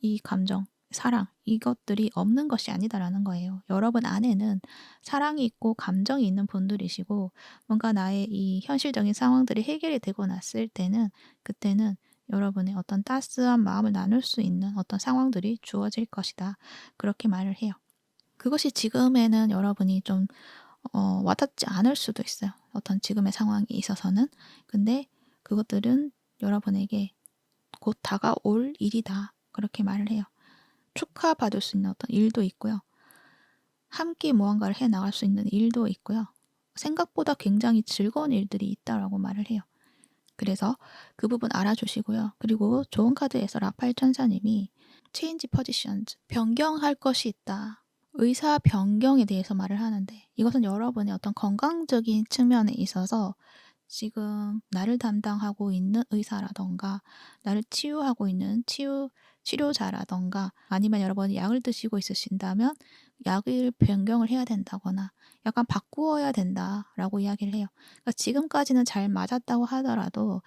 이 감정, 사랑 이것들이 없는 것이 아니다라는 거예요. 여러분 안에는 사랑이 있고 감정이 있는 분들이시고 뭔가 나의 이 현실적인 상황들이 해결이 되고 났을 때는 그때는 여러분의 어떤 따스한 마음을 나눌 수 있는 어떤 상황들이 주어질 것이다. 그렇게 말을 해요. 그것이 지금에는 여러분이 좀 와닿지 않을 수도 있어요. 어떤 지금의 상황에 있어서는. 근데 그것들은 여러분에게 곧 다가올 일이다. 그렇게 말을 해요. 축하받을 수 있는 어떤 일도 있고요. 함께 무언가를 해 나갈 수 있는 일도 있고요. 생각보다 굉장히 즐거운 일들이 있다라고 말을 해요. 그래서 그 부분 알아주시고요. 그리고 좋은 카드에서 라팔 천사님이 change positions, 변경할 것이 있다. 의사 변경에 대해서 말을 하는데 이것은 여러분의 어떤 건강적인 측면에 있어서 지금 나를 담당하고 있는 의사라던가 나를 치유하고 있는 치료자라던가 아니면 여러분이 약을 드시고 있으신다면 약을 변경을 해야 된다거나 약간 바꾸어야 된다라고 이야기를 해요. 그러니까 지금까지는 잘 맞았다고 하더라도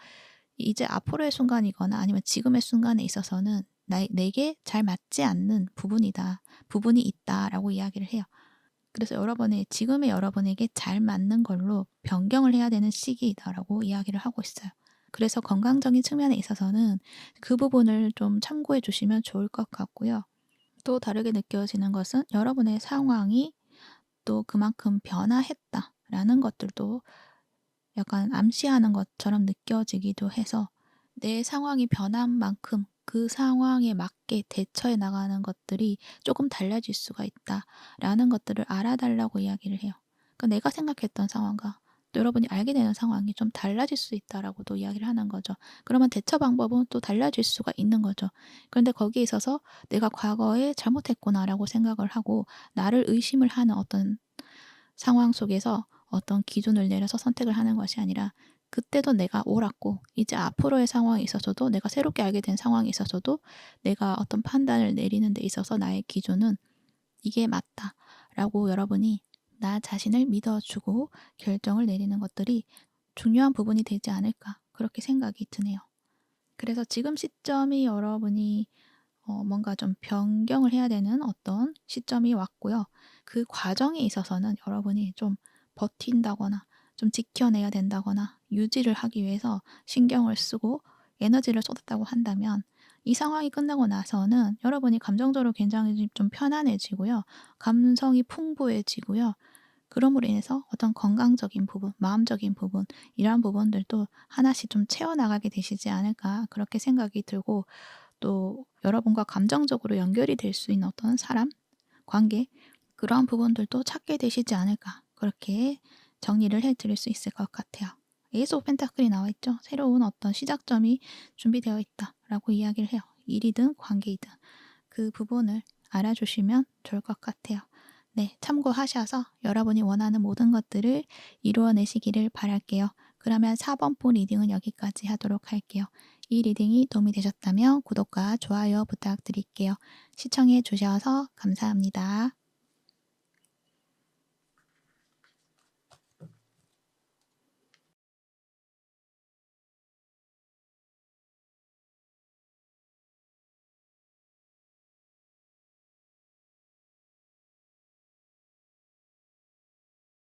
이제 앞으로의 순간이거나 아니면 지금의 순간에 있어서는 내게 잘 맞지 않는 부분이 있다라고 이야기를 해요. 그래서 지금의 여러분에게 잘 맞는 걸로 변경을 해야 되는 시기이다라고 이야기를 하고 있어요. 그래서 건강적인 측면에 있어서는 그 부분을 좀 참고해 주시면 좋을 것 같고요. 또 다르게 느껴지는 것은 여러분의 상황이 또 그만큼 변화했다라는 것들도 약간 암시하는 것처럼 느껴지기도 해서 내 상황이 변한 만큼 그 상황에 맞게 대처해 나가는 것들이 조금 달라질 수가 있다라는 것들을 알아달라고 이야기를 해요. 그러니까 내가 생각했던 상황과 또 여러분이 알게 되는 상황이 좀 달라질 수 있다라고도 이야기를 하는 거죠. 그러면 대처 방법은 또 달라질 수가 있는 거죠. 그런데 거기에 있어서 내가 과거에 잘못했구나라고 생각을 하고 나를 의심을 하는 어떤 상황 속에서 어떤 기준을 내려서 선택을 하는 것이 아니라 그때도 내가 옳았고 이제 앞으로의 상황에 있어서도 내가 새롭게 알게 된 상황에 있어서도 내가 어떤 판단을 내리는 데 있어서 나의 기준은 이게 맞다라고 여러분이 나 자신을 믿어주고 결정을 내리는 것들이 중요한 부분이 되지 않을까 그렇게 생각이 드네요. 그래서 지금 시점이 여러분이 뭔가 좀 변경을 해야 되는 어떤 시점이 왔고요. 그 과정에 있어서는 여러분이 좀 버틴다거나 좀 지켜내야 된다거나 유지를 하기 위해서 신경을 쓰고 에너지를 쏟았다고 한다면 이 상황이 끝나고 나서는 여러분이 감정적으로 굉장히 좀 편안해지고요. 감성이 풍부해지고요. 그럼으로 인해서 어떤 건강적인 부분, 마음적인 부분 이러한 부분들도 하나씩 좀 채워나가게 되시지 않을까 그렇게 생각이 들고 또 여러분과 감정적으로 연결이 될 수 있는 어떤 사람, 관계 그러한 부분들도 찾게 되시지 않을까 그렇게 정리를 해드릴 수 있을 것 같아요. 에이스 오브 펜타클이 나와 있죠. 새로운 어떤 시작점이 준비되어 있다라고 이야기를 해요. 일이든 관계이든 그 부분을 알아주시면 좋을 것 같아요. 네, 참고하셔서 여러분이 원하는 모든 것들을 이루어내시기를 바랄게요. 그러면 4번 폰 리딩은 여기까지 하도록 할게요. 이 리딩이 도움이 되셨다면 구독과 좋아요 부탁드릴게요. 시청해 주셔서 감사합니다.